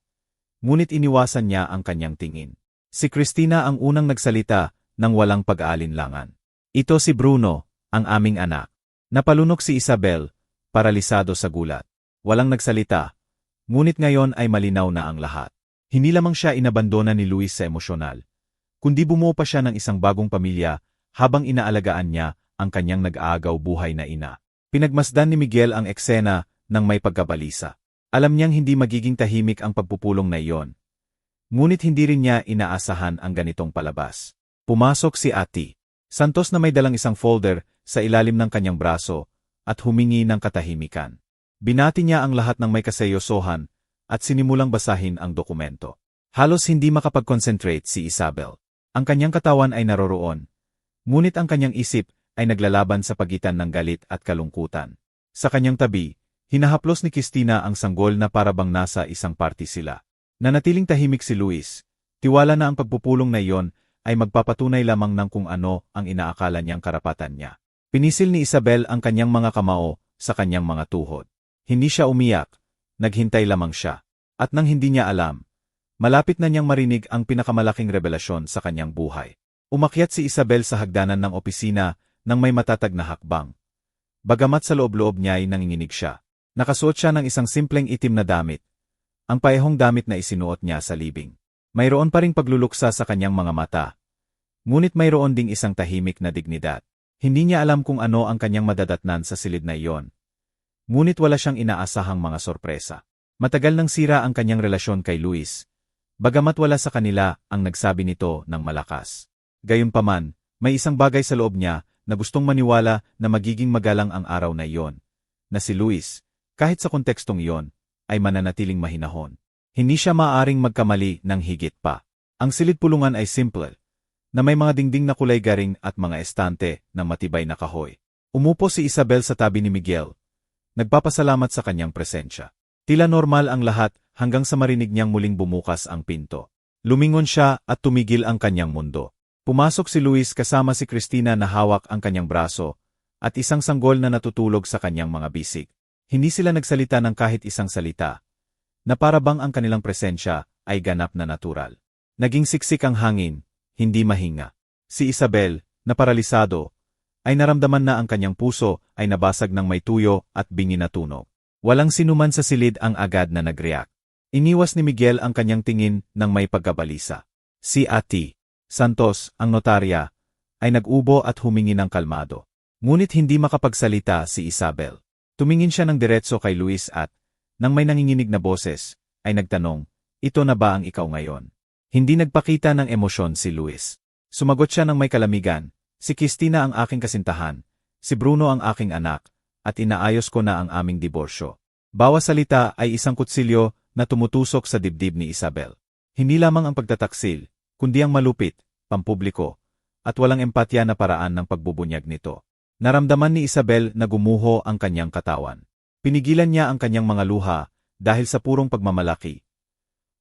ngunit iniwasan niya ang kanyang tingin. Si Cristina ang unang nagsalita nang walang pag-aalinlangan. Ito si Bruno, ang aming anak. Napalunok si Isabel, paralisado sa gulat. Walang nagsalita, ngunit ngayon ay malinaw na ang lahat. Hindi lamang siya inabandona ni Luis sa emosyonal, kundi bumuo pa siya ng isang bagong pamilya habang inaalagaan niya ang kanyang nag-aagaw buhay na ina. Pinagmasdan ni Miguel ang eksena ng may pagkabalisa. Alam niyang hindi magiging tahimik ang pagpupulong na iyon, ngunit hindi rin niya inaasahan ang ganitong palabas. Pumasok si Ate Santos na may dalang isang folder sa ilalim ng kanyang braso at humingi ng katahimikan. Binati niya ang lahat ng may kaseryosohan at sinimulang basahin ang dokumento. Halos hindi makapag-concentrate si Isabel. Ang kanyang katawan ay naroroon, ngunit ang kanyang isip ay naglalaban sa pagitan ng galit at kalungkutan. Sa kanyang tabi, hinahaplos ni Cristina ang sanggol na parabang nasa isang party sila. Nanatiling tahimik si Luis, tiwala na ang pagpupulong na iyon ay magpapatunay lamang ng kung ano ang inaakala niyang karapatan niya. Pinisil ni Isabel ang kanyang mga kamao sa kanyang mga tuhod. Hindi siya umiyak, naghintay lamang siya. At nang hindi niya alam, malapit na niyang marinig ang pinakamalaking revelasyon sa kanyang buhay. Umakyat si Isabel sa hagdanan ng opisina nang may matatag na hakbang. Bagamat sa loob-loob niya ay nanginginig siya. Nakasuot siya ng isang simpleng itim na damit, ang paehong damit na isinuot niya sa libing. Mayroon pa ring pagluluksa sa kanyang mga mata, ngunit mayroon ding isang tahimik na dignidad. Hindi niya alam kung ano ang kanyang madadatnan sa silid na iyon, ngunit wala siyang inaasahang mga sorpresa. Matagal nang sira ang kanyang relasyon kay Luis, bagamat wala sa kanila ang nagsabi nito ng malakas. Gayunpaman, may isang bagay sa loob niya na gustong maniwala na magiging magalang ang araw na iyon, na si Luis, kahit sa kontekstong iyon, ay mananatiling mahinahon. Hindi siya maaaring magkamali ng higit pa. Ang silid pulungan ay simple, na may mga dingding na kulay garing at mga estante na matibay na kahoy. Umupo si Isabel sa tabi ni Miguel. Nagpapasalamat sa kanyang presensya. Tila normal ang lahat hanggang sa marinig niyang muling bumukas ang pinto. Lumingon siya at tumigil ang kanyang mundo. Pumasok si Luis kasama si Cristina na hawak ang kanyang braso at isang sanggol na natutulog sa kanyang mga bisig. Hindi sila nagsalita ng kahit isang salita, na para bang ang kanilang presensya ay ganap na natural. Naging siksik ang hangin, hindi mahinga. Si Isabel, na paralisado, ay naramdaman na ang kanyang puso ay nabasag ng may tuyo at bingi na tunog. Walang sinuman sa silid ang agad na nag-react. Iniwas ni Miguel ang kanyang tingin ng may pagkabalisa. Si Ate Santos, ang notarya, ay nag-ubo at humingi ng kalmado. Ngunit hindi makapagsalita si Isabel. Tumingin siya ng diretso kay Luis at, nang may nanginginig na boses, ay nagtanong, "Ito na ba ang ikaw ngayon?" Hindi nagpakita ng emosyon si Luis. Sumagot siya ng may kalamigan, "Si Cristina ang aking kasintahan, si Bruno ang aking anak, at inaayos ko na ang aming diborsyo." Bawat salita ay isang kutsilyo na tumutusok sa dibdib ni Isabel. Hindi lamang ang pagtataksil, kundi ang malupit, pampubliko, at walang empatya na paraan ng pagbubunyag nito. Naramdaman ni Isabel na gumuho ang kanyang katawan. Pinigilan niya ang kanyang mga luha dahil sa purong pagmamalaki,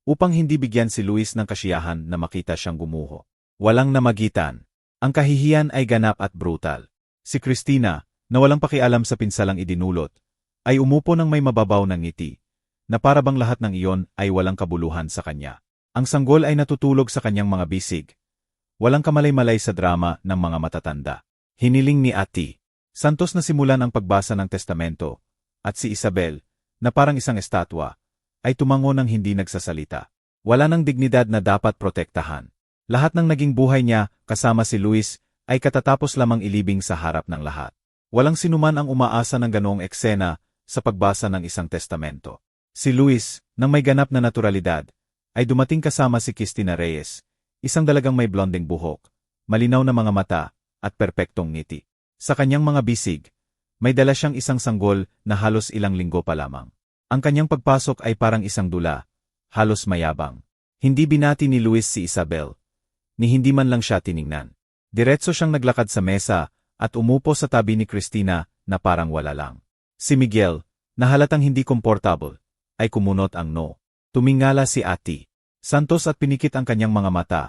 upang hindi bigyan si Luis ng kasiyahan na makita siyang gumuho. Walang namagitan. Ang kahihiyan ay ganap at brutal. Si Cristina, na walang pakialam sa pinsalang idinulot, ay umupo ng may mababaw ng ngiti, na para bang lahat ng iyon ay walang kabuluhan sa kanya. Ang sanggol ay natutulog sa kanyang mga bisig. Walang kamalay-malay sa drama ng mga matatanda. Hiniling ni Ate Santos na simulan ang pagbasa ng testamento, at si Isabel, na parang isang estatwa, ay tumango ng hindi nagsasalita. Wala ng dignidad na dapat protektahan. Lahat ng naging buhay niya, kasama si Luis, ay katatapos lamang ilibing sa harap ng lahat. Walang sinuman ang umaasa ng ganoong eksena sa pagbasa ng isang testamento. Si Luis, nang may ganap na naturalidad, ay dumating kasama si Cristina Reyes, isang dalagang may blonding buhok, malinaw na mga mata, at perpektong ngiti. Sa kanyang mga bisig, may dala siyang isang sanggol na halos ilang linggo pa lamang. Ang kanyang pagpasok ay parang isang dula, halos mayabang. Hindi binati ni Luis si Isabel, ni hindi man lang siya tiningnan. Diretso siyang naglakad sa mesa at umupo sa tabi ni Cristina na parang wala lang. Si Miguel, na halatang hindi komportable, ay kumunot ang no. Tumingala si Ate Santos at pinikit ang kanyang mga mata.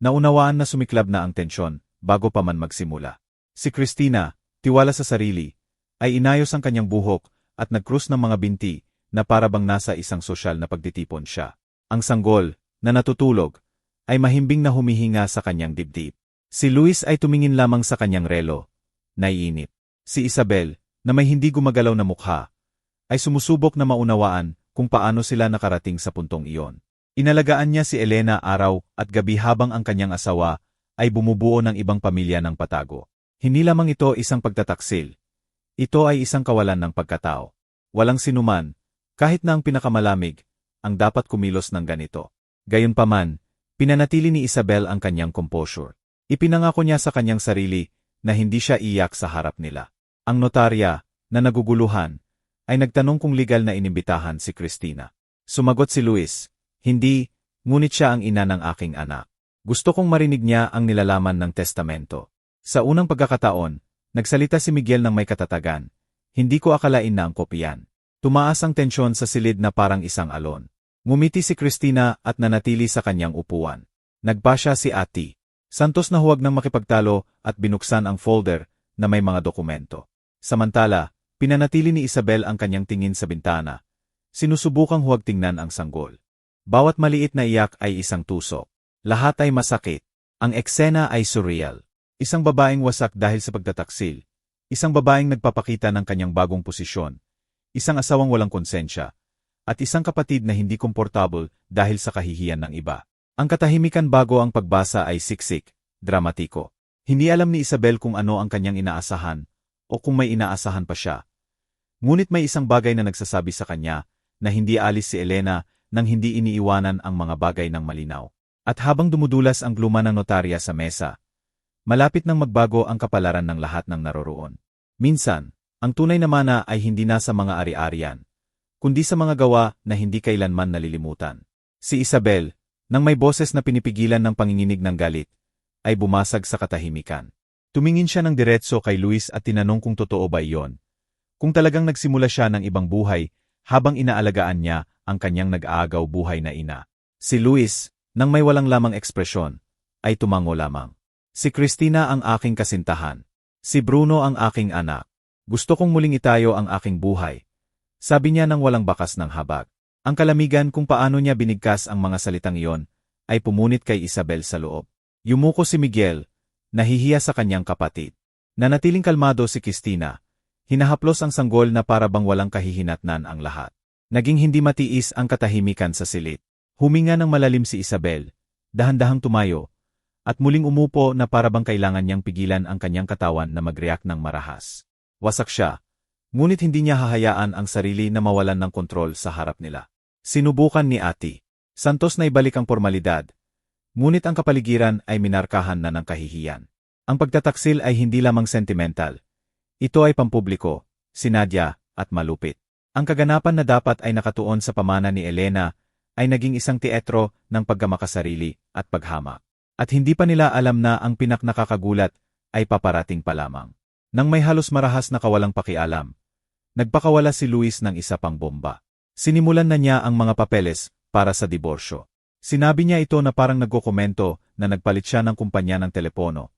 Naunawaan na sumiklab na ang tensyon bago pa man magsimula. Si Cristina, tiwala sa sarili, ay inayos ang kanyang buhok at nagkrus ng mga binti na para bang nasa isang sosyal na pagtitipon siya. Ang sanggol, na natutulog, ay mahimbing na humihinga sa kanyang dibdib. Si Luis ay tumingin lamang sa kanyang relo, naiinip. Si Isabel, na may hindi gumagalaw na mukha, ay sumusubok na maunawaan kung paano sila nakarating sa puntong iyon. Inalagaan niya si Elena araw at gabi habang ang kanyang asawa ay bumubuo ng ibang pamilya ng patago. Hindi lamang ito isang pagtataksil. Ito ay isang kawalan ng pagkatao. Walang sinuman, kahit na ang pinakamalamig, ang dapat kumilos ng ganito. Gayunpaman, pinanatili ni Isabel ang kanyang composure. Ipinangako niya sa kanyang sarili na hindi siya iyak sa harap nila. Ang notarya, na naguguluhan, ay nagtanong kung legal na inimbitahan si Cristina. Sumagot si Luis, "Hindi, ngunit siya ang ina ng aking anak." Gusto kong marinig niya ang nilalaman ng testamento. Sa unang pagkakataon, nagsalita si Miguel ng may katatagan. "Hindi ko akalain na ang kopyan." Tumaas ang tensyon sa silid na parang isang alon. Ngumiti si Cristina at nanatili sa kanyang upuan. Nagpa siya si Ate Santos na huwag nang makipagtalo at binuksan ang folder na may mga dokumento. Samantala, pinanatili ni Isabel ang kanyang tingin sa bintana. Sinusubukang huwag tingnan ang sanggol. Bawat maliit na iyak ay isang tusok. Lahat ay masakit. Ang eksena ay surreal. Isang babaeng wasak dahil sa pagtataksil. Isang babaeng nagpapakita ng kanyang bagong posisyon. Isang asawang walang konsensya. At isang kapatid na hindi komportable dahil sa kahihiyan ng iba. Ang katahimikan bago ang pagbasa ay siksik, dramatiko. Hindi alam ni Isabel kung ano ang kanyang inaasahan o kung may inaasahan pa siya. Ngunit may isang bagay na nagsasabi sa kanya na hindi alis si Elena nang hindi iniiwanan ang mga bagay ng malinaw. At habang dumudulas ang gluma ng notarya sa mesa, malapit nang magbago ang kapalaran ng lahat ng naroroon. Minsan, ang tunay na mana ay hindi nasa mga ari-arian, kundi sa mga gawa na hindi kailanman nalilimutan. Si Isabel, nang may boses na pinipigilan ng panginginig ng galit, ay bumasag sa katahimikan. Tumingin siya ng diretso kay Luis at tinanong kung totoo ba iyon. Kung talagang nagsimula siya ng ibang buhay, habang inaalagaan niya ang kanyang nag-aagaw buhay na ina. Si Luis, nang may walang lamang ekspresyon, ay tumango lamang. Si Cristina ang aking kasintahan. Si Bruno ang aking anak. Gusto kong muling itayo ang aking buhay. Sabi niya nang walang bakas ng habag. Ang kalamigan kung paano niya binigkas ang mga salitang iyon, ay pumunit kay Isabel sa loob. Yumuko si Miguel, nahihiya sa kanyang kapatid. Nanatiling kalmado si Cristina. Hinahaplos ang sanggol na para bang walang kahihinatnan ang lahat. Naging hindi matiis ang katahimikan sa silid. Huminga ng malalim si Isabel, dahan-dahang tumayo, at muling umupo na para bang kailangan niyang pigilan ang kanyang katawan na mag-react ng marahas. Wasak siya, ngunit hindi niya hahayaan ang sarili na mawalan ng kontrol sa harap nila. Sinubukan ni Ate Santos na ibalik ang formalidad, ngunit ang kapaligiran ay minarkahan na ng kahihiyan. Ang pagtataksil ay hindi lamang sentimental. Ito ay pampubliko, sinadya, at malupit. Ang kaganapan na dapat ay nakatuon sa pamana ni Elena ay naging isang teatro ng pagkamakasarili at paghamak. At hindi pa nila alam na ang pinaknakakagulat ay paparating pa lamang. Nang may halos marahas na kawalang pakialam, nagpakawala si Luis ng isa pang bomba. Sinimulan na niya ang mga papeles para sa diborsyo. Sinabi niya ito na parang nagkokomento na nagpalit siya ng kumpanya ng telepono.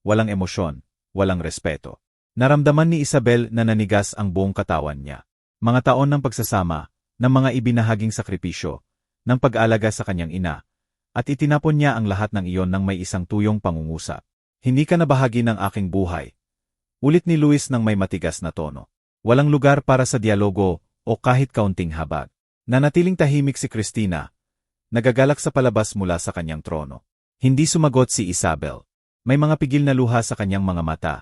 Walang emosyon, walang respeto. Naramdaman ni Isabel na nanigas ang buong katawan niya. Mga taon ng pagsasama, ng mga ibinahaging sakripisyo, ng pag-aalaga sa kanyang ina, at itinapon niya ang lahat ng iyon nang may isang tuyong pangungusap. Hindi ka na bahagi ng aking buhay. Ulit ni Luis nang may matigas na tono. Walang lugar para sa dialogo o kahit kaunting habag. Nanatiling tahimik si Cristina. Nagagalak sa palabas mula sa kanyang trono. Hindi sumagot si Isabel. May mga pigil na luha sa kanyang mga mata.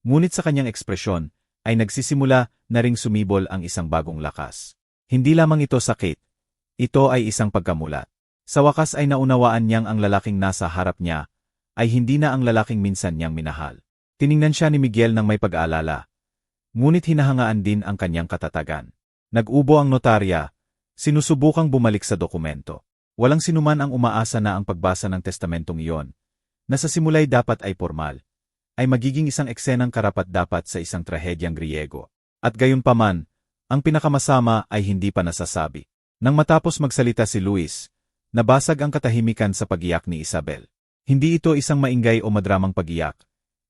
Ngunit sa kanyang ekspresyon, ay nagsisimula na ring sumibol ang isang bagong lakas. Hindi lamang ito sakit. Ito ay isang pagkamulat. Sa wakas ay naunawaan niyang ang lalaking nasa harap niya, ay hindi na ang lalaking minsan niyang minahal. Tiningnan siya ni Miguel ng may pag-aalala. Ngunit hinahangaan din ang kanyang katatagan. Nag-ubo ang notarya, sinusubukang bumalik sa dokumento. Walang sinuman ang umaasa na ang pagbasa ng testamentong iyon, na sa simulay dapat ay formal, ay magiging isang eksenang karapat-dapat sa isang trahedyang Griego. At gayunpaman, ang pinakamasama ay hindi pa nasasabi. Nang matapos magsalita si Luis, nabasag ang katahimikan sa pag-iyak ni Isabel. Hindi ito isang maingay o madramang pag-iyak.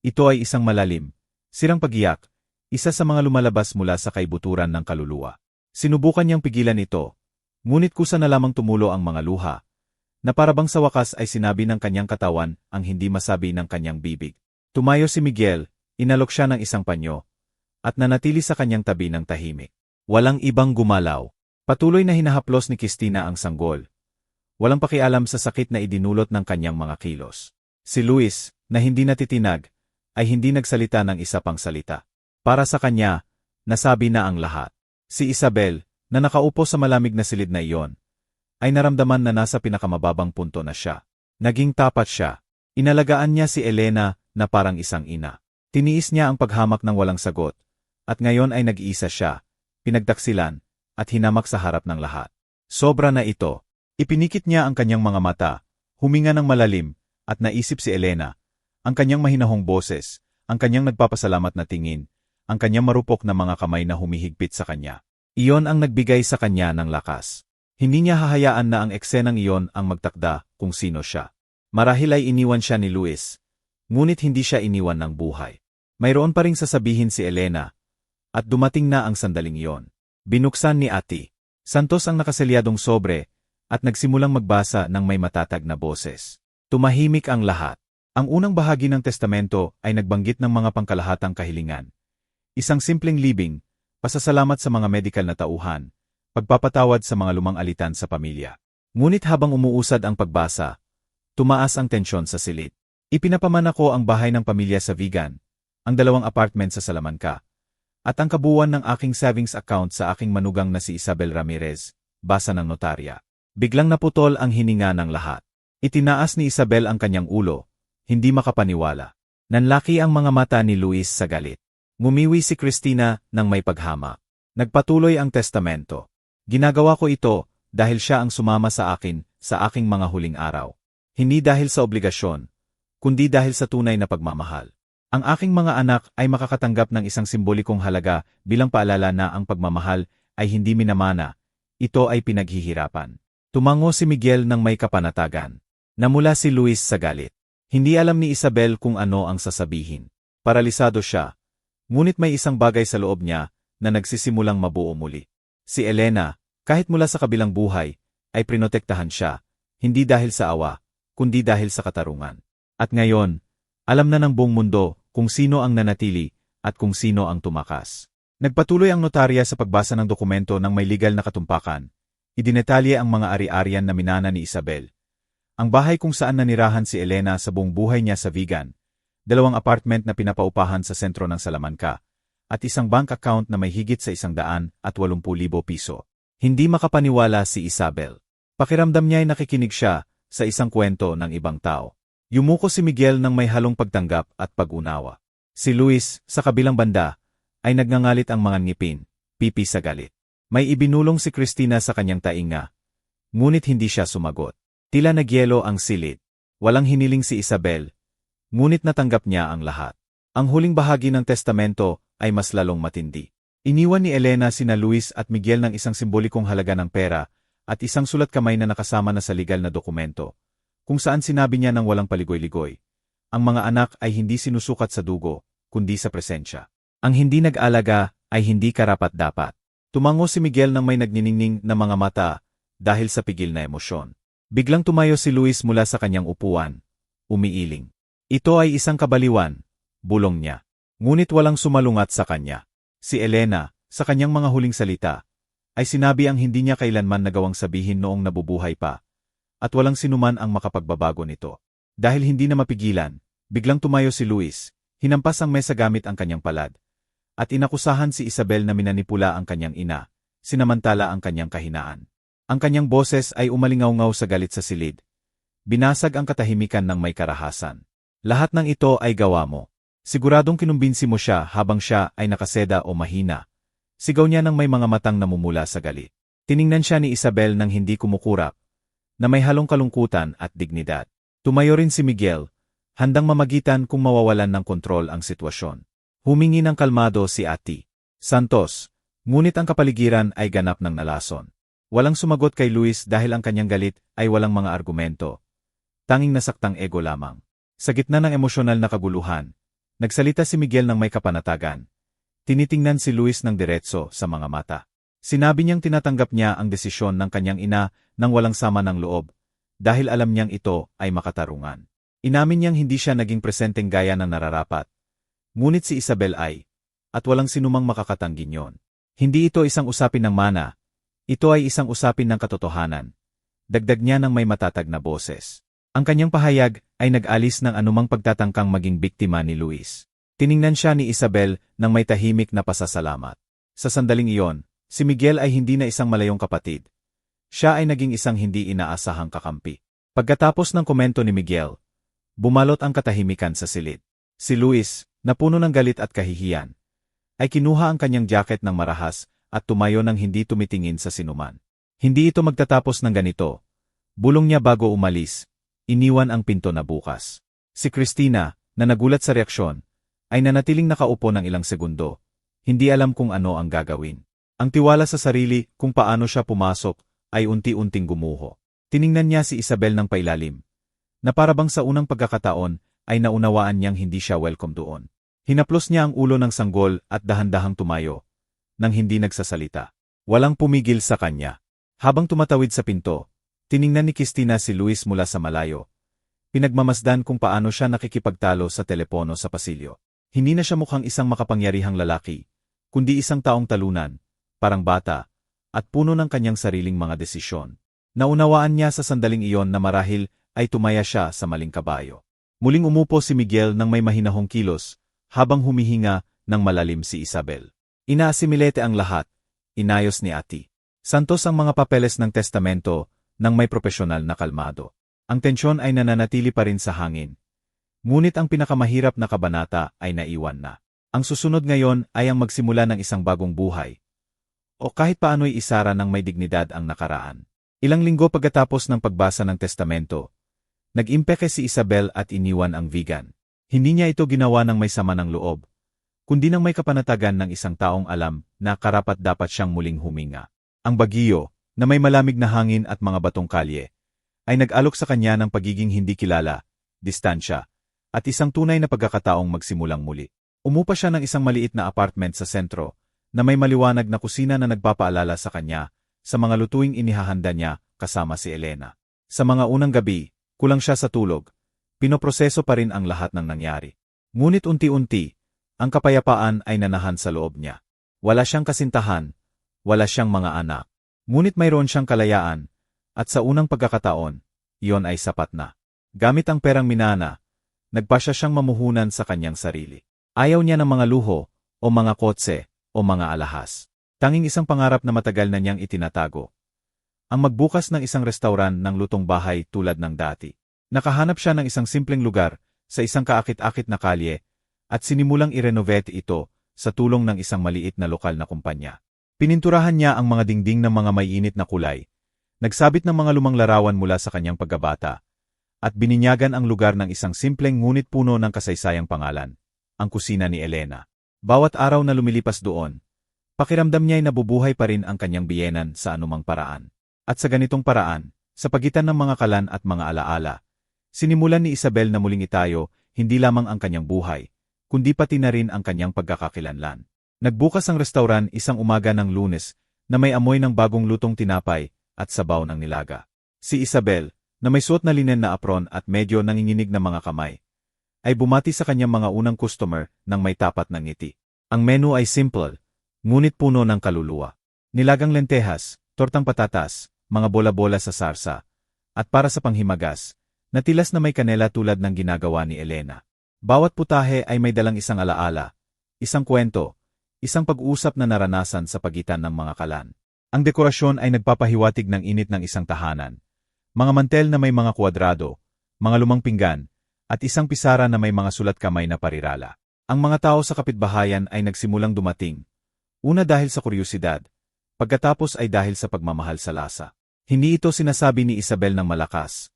Ito ay isang malalim, sirang pag-iyak, isa sa mga lumalabas mula sa kaibuturan ng kaluluwa. Sinubukan niyang pigilan ito, ngunit kusa na lamang tumulo ang mga luha, na parabang sa wakas ay sinabi ng kanyang katawan ang hindi masabi ng kanyang bibig. Tumayo si Miguel, inalok siya ng isang panyo, at nanatili sa kanyang tabi ng tahimik. Walang ibang gumalaw. Patuloy na hinahaplos ni Cristina ang sanggol. Walang pakialam sa sakit na idinulot ng kanyang mga kilos. Si Luis, na hindi natitinag, ay hindi nagsalita ng isa pang salita. Para sa kanya, nasabi na ang lahat. Si Isabel, na nakaupo sa malamig na silid na iyon, ay naramdaman na nasa pinakamababang punto na siya. Naging tapat siya. Inalagaan niya si Elena na parang isang ina. Tiniis niya ang paghamak ng walang sagot, at ngayon ay nag-iisa siya, pinagtaksilan, at hinamak sa harap ng lahat. Sobra na ito. Ipinikit niya ang kanyang mga mata, huminga ng malalim, at naisip si Elena, ang kanyang mahinahong boses, ang kanyang nagpapasalamat na tingin, ang kanyang marupok na mga kamay na humihigpit sa kanya. Iyon ang nagbigay sa kanya ng lakas. Hindi niya hahayaan na ang eksenang iyon ang magtakda kung sino siya. Marahil ay iniwan siya ni Luis, ngunit hindi siya iniwan ng buhay. Mayroon pa ring sasabihin si Elena, at dumating na ang sandaling iyon. Binuksan ni Ate Santos ang nakaselyadong sobre, at nagsimulang magbasa ng may matatag na boses. Tumahimik ang lahat. Ang unang bahagi ng testamento ay nagbanggit ng mga pangkalahatang kahilingan. Isang simpleng libing, pasasalamat sa mga medikal na tauhan, pagpapatawad sa mga lumang alitan sa pamilya. Ngunit habang umuusad ang pagbasa, tumaas ang tensyon sa silid. Ipinapaman ako ang bahay ng pamilya sa Vigan, ang 2 apartment sa Salamanca, at ang kabuuan ng aking savings account sa aking manugang na si Isabel Ramirez, basa ng notarya. Biglang naputol ang hininga ng lahat. Itinaas ni Isabel ang kanyang ulo, hindi makapaniwala. Nanlaki ang mga mata ni Luis sa galit. Ngumiwi si Cristina nang may paghama. Nagpatuloy ang testamento. Ginagawa ko ito dahil siya ang sumama sa akin sa aking mga huling araw. Hindi dahil sa obligasyon, kundi dahil sa tunay na pagmamahal. Ang aking mga anak ay makakatanggap ng isang simbolikong halaga bilang paalala na ang pagmamahal ay hindi minamana, ito ay pinaghihirapan. Tumango si Miguel ng may kapanatagan. Namula si Luis sa galit. Hindi alam ni Isabel kung ano ang sasabihin. Paralisado siya. Ngunit may isang bagay sa loob niya na nagsisimulang mabuo muli. Si Elena, kahit mula sa kabilang buhay, ay prinotektahan siya, hindi dahil sa awa, kundi dahil sa katarungan. At ngayon, alam na ng buong mundo kung sino ang nanatili at kung sino ang tumakas. Nagpatuloy ang notarya sa pagbasa ng dokumento ng may legal na katumpakan. Idinetalye ang mga ari-arian na minana ni Isabel. Ang bahay kung saan nanirahan si Elena sa buong buhay niya sa Vigan, 2 apartment na pinapaupahan sa sentro ng Salamanca, at isang bank account na may higit sa 180,000 piso. Hindi makapaniwala si Isabel. Pakiramdam niya ay nakikinig siya sa isang kwento ng ibang tao. Yumuko si Miguel ng may halong pagtanggap at pag-unawa. Si Luis, sa kabilang banda, ay nagngangalit ang mga ngipin, pipi sa galit. May ibinulong si Cristina sa kanyang tainga, ngunit hindi siya sumagot. Tila nagyelo ang silid. Walang hiniling si Isabel, ngunit natanggap niya ang lahat. Ang huling bahagi ng testamento ay mas lalong matindi. Iniwan ni Elena sina Luis at Miguel ng isang simbolikong halaga ng pera at isang sulat kamay na nakasama na sa legal na dokumento, kung saan sinabi niya ng walang paligoy-ligoy. Ang mga anak ay hindi sinusukat sa dugo, kundi sa presensya. Ang hindi nag-alaga ay hindi karapat-dapat. Tumango si Miguel ng may nagniningning na mga mata dahil sa pigil na emosyon. Biglang tumayo si Luis mula sa kanyang upuan, umiiling. Ito ay isang kabaliwan, bulong niya. Ngunit walang sumalungat sa kanya. Si Elena, sa kanyang mga huling salita, ay sinabi ang hindi niya kailanman nagawang sabihin noong nabubuhay pa. At walang sinuman ang makapagbabago nito. Dahil hindi na mapigilan, biglang tumayo si Luis, hinampas ang mesa gamit ang kanyang palad. At inakusahan si Isabel na minanipula ang kanyang ina, sinamantala ang kanyang kahinaan. Ang kanyang boses ay umalingaw-ngaw sa galit sa silid. Binasag ang katahimikan ng may karahasan. Lahat ng ito ay gawa mo. Siguradong kinumbinsi mo siya habang siya ay nakaseda o mahina. Sigaw niya ng may mga matang namumula sa galit. Tiningnan siya ni Isabel nang hindi kumukurap, na may halong kalungkutan at dignidad. Tumayo rin si Miguel, handang mamagitan kung mawawalan ng kontrol ang sitwasyon. Humingi ng kalmado si Ate Santos, ngunit ang kapaligiran ay ganap ng nalason. Walang sumagot kay Luis dahil ang kanyang galit ay walang mga argumento. Tanging nasaktang ego lamang. Sa gitna ng emosyonal na kaguluhan, nagsalita si Miguel ng may kapanatagan. Tinitingnan si Luis ng diretso sa mga mata. Sinabi niyang tinatanggap niya ang desisyon ng kanyang ina nang walang sama ng loob, dahil alam niyang ito ay makatarungan. Inamin niyang hindi siya naging presenteng gaya ng nararapat. Ngunit si Isabel ay, at walang sinumang makakatanggi niyon. Hindi ito isang usapin ng mana, ito ay isang usapin ng katotohanan. Dagdag niya ng may matatag na boses. Ang kanyang pahayag ay nag-alis ng anumang pagtatangkang maging biktima ni Luis. Tiningnan siya ni Isabel ng may tahimik na pasasalamat. Sa sandaling iyon, si Miguel ay hindi na isang malayong kapatid. Siya ay naging isang hindi inaasahang kakampi. Pagkatapos ng komento ni Miguel, bumalot ang katahimikan sa silid. Si Luis, na puno ng galit at kahihiyan, ay kinuha ang kanyang jacket ng marahas at tumayo nang hindi tumitingin sa sinuman. Hindi ito magtatapos ng ganito. Bulong niya bago umalis, iniwan ang pinto na bukas. Si Cristina, na nagulat sa reaksyon, ay nanatiling nakaupo ng ilang segundo. Hindi alam kung ano ang gagawin. Ang tiwala sa sarili kung paano siya pumasok ay unti-unting gumuho. Tiningnan niya si Isabel ng pailalim, na parabang sa unang pagkakataon ay naunawaan niyang hindi siya welcome doon. Hinaplos niya ang ulo ng sanggol at dahan-dahang tumayo, nang hindi nagsasalita. Walang pumigil sa kanya. Habang tumatawid sa pinto, tiningnan ni Cristina si Luis mula sa malayo. Pinagmamasdan kung paano siya nakikipagtalo sa telepono sa pasilyo. Hindi na siya mukhang isang makapangyarihang lalaki, kundi isang taong talunan, parang bata, at puno ng kanyang sariling mga desisyon. Naunawaan niya sa sandaling iyon na marahil ay tumaya siya sa maling kabayo. Muling umupo si Miguel ng may mahinahong kilos, habang humihinga ng malalim si Isabel. Inaasimilete ang lahat, inayos ni Ate Santos ang mga papeles ng testamento ng may propesyonal na kalmado. Ang tensyon ay nananatili pa rin sa hangin. Ngunit ang pinakamahirap na kabanata ay naiwan na. Ang susunod ngayon ay ang magsimula ng isang bagong buhay. O kahit paano'y isara ng may dignidad ang nakaraan. Ilang linggo pagkatapos ng pagbasa ng testamento, nag-impeke si Isabel at iniwan ang Vigan. Hindi niya ito ginawa ng may sama ng loob, kundi ng may kapanatagan ng isang taong alam na karapat-dapat siyang muling huminga. Ang Baguio, na may malamig na hangin at mga batong kalye, ay nag-alok sa kanya ng pagiging hindi kilala, distansya, at isang tunay na pagkakataong magsimulang muli. Umupa siya ng isang maliit na apartment sa sentro, na may maliwanag na kusina na nagpapaalala sa kanya sa mga lutuing inihahanda niya kasama si Elena. Sa mga unang gabi, kulang siya sa tulog, pinoproseso pa rin ang lahat ng nangyari. Ngunit unti-unti, ang kapayapaan ay nanahan sa loob niya. Wala siyang kasintahan, wala siyang mga anak. Ngunit mayroon siyang kalayaan, at sa unang pagkakataon, iyon ay sapat na. Gamit ang perang minana, nagpasya siyang mamuhunan sa kanyang sarili. Ayaw niya ng mga luho, o mga kotse, o mga alahas. Tanging isang pangarap na matagal na niyang itinatago. Ang magbukas ng isang restauran ng lutong bahay tulad ng dati. Nakahanap siya ng isang simpleng lugar sa isang kaakit-akit na kalye at sinimulang i-renovate ito sa tulong ng isang maliit na lokal na kumpanya. Pininturahan niya ang mga dingding ng mga may init na kulay, nagsabit ng mga lumang larawan mula sa kanyang pagkabata, at bininyagan ang lugar ng isang simpleng ngunit puno ng kasaysayang pangalan, ang kusina ni Elena. Bawat araw na lumilipas doon, pakiramdam niya ay nabubuhay pa rin ang kanyang biyenan sa anumang paraan. At sa ganitong paraan, sa pagitan ng mga kalan at mga alaala, sinimulan ni Isabel na muling itayo hindi lamang ang kanyang buhay, kundi pati na rin ang kanyang pagkakakilanlan. Nagbukas ang restauran isang umaga ng Lunes na may amoy ng bagong lutong tinapay at sabaw ng nilaga. Si Isabel, na may suot na linen na apron at medyo nanginginig na mga kamay, ay bumati sa kanyang mga unang customer ng may tapat na ngiti. Ang menu ay simple, ngunit puno ng kaluluwa. Nilagang lentehas, tortang patatas, mga bola-bola sa sarsa, at para sa panghimagas, natilas na may kanela tulad ng ginagawa ni Elena. Bawat putahe ay may dalang isang alaala, isang kwento, isang pag-uusap na naranasan sa pagitan ng mga kalan. Ang dekorasyon ay nagpapahiwatig ng init ng isang tahanan. Mga mantel na may mga kwadrado, mga lumang pinggan, at isang pisara na may mga sulat kamay na parirala. Ang mga tao sa kapitbahayan ay nagsimulang dumating. Una dahil sa kuryosidad, pagkatapos ay dahil sa pagmamahal sa lasa. Hindi ito sinasabi ni Isabel ng malakas.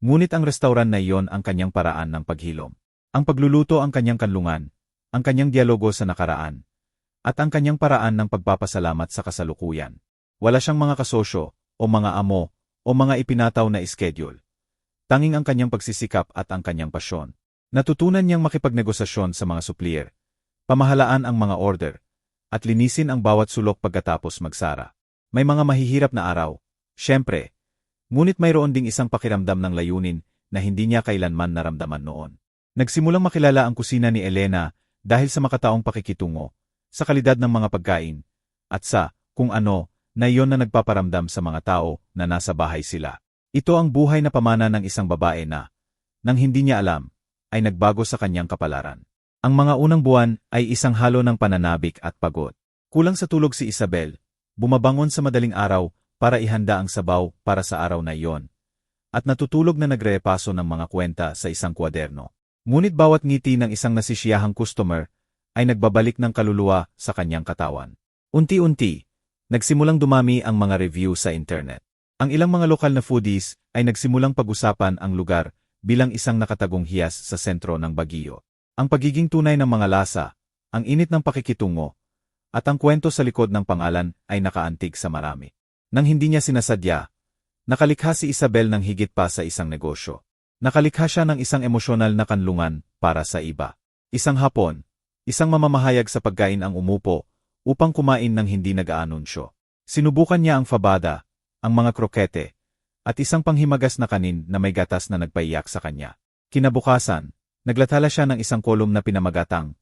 Ngunit ang restauran na iyon ang kanyang paraan ng paghilom. Ang pagluluto ang kanyang kanlungan, ang kanyang dialogo sa nakaraan, at ang kanyang paraan ng pagpapasalamat sa kasalukuyan. Wala siyang mga kasosyo, o mga amo, o mga ipinataw na schedule. Tanging ang kanyang pagsisikap at ang kanyang pasyon. Natutunan niyang makipagnegosasyon sa mga supplier, pamahalaan ang mga order, at linisin ang bawat sulok pagkatapos magsara. May mga mahihirap na araw, syempre, ngunit mayroon ding isang pakiramdam ng layunin na hindi niya kailanman naramdaman noon. Nagsimulang makilala ang kusina ni Elena dahil sa makataong pakikitungo, sa kalidad ng mga pagkain, at sa, kung ano, na iyon na nagpaparamdam sa mga tao na nasa bahay sila. Ito ang buhay na pamana ng isang babae na, nang hindi niya alam, ay nagbago sa kanyang kapalaran. Ang mga unang buwan ay isang halo ng pananabik at pagod. Kulang sa tulog si Isabel, bumabangon sa madaling araw para ihanda ang sabaw para sa araw na iyon, at natutulog na nagrepaso ng mga kwenta sa isang kwaderno. Ngunit bawat ngiti ng isang nasisiyahang customer ay nagbabalik ng kaluluwa sa kanyang katawan. Unti-unti, nagsimulang dumami ang mga review sa internet. Ang ilang mga lokal na foodies ay nagsimulang pag-usapan ang lugar bilang isang nakatagong hiyas sa sentro ng Baguio. Ang pagiging tunay ng mga lasa, ang init ng pakikitungo, at ang kwento sa likod ng pangalan ay nakaantig sa marami. Nang hindi niya sinasadya, nakalikha si Isabel ng higit pa sa isang negosyo. Nakalikha siya ng isang emosyonal na kanlungan para sa iba. Isang hapon, isang mamamahayag sa pagkain ang umupo upang kumain ng hindi nag-aanunsyo. Sinubukan niya ang fabada, ang mga krokete, at isang panghimagas na kanin na may gatas na nagpaiyak sa kanya. Kinabukasan, naglathala siya ng isang kolum na pinamagatang,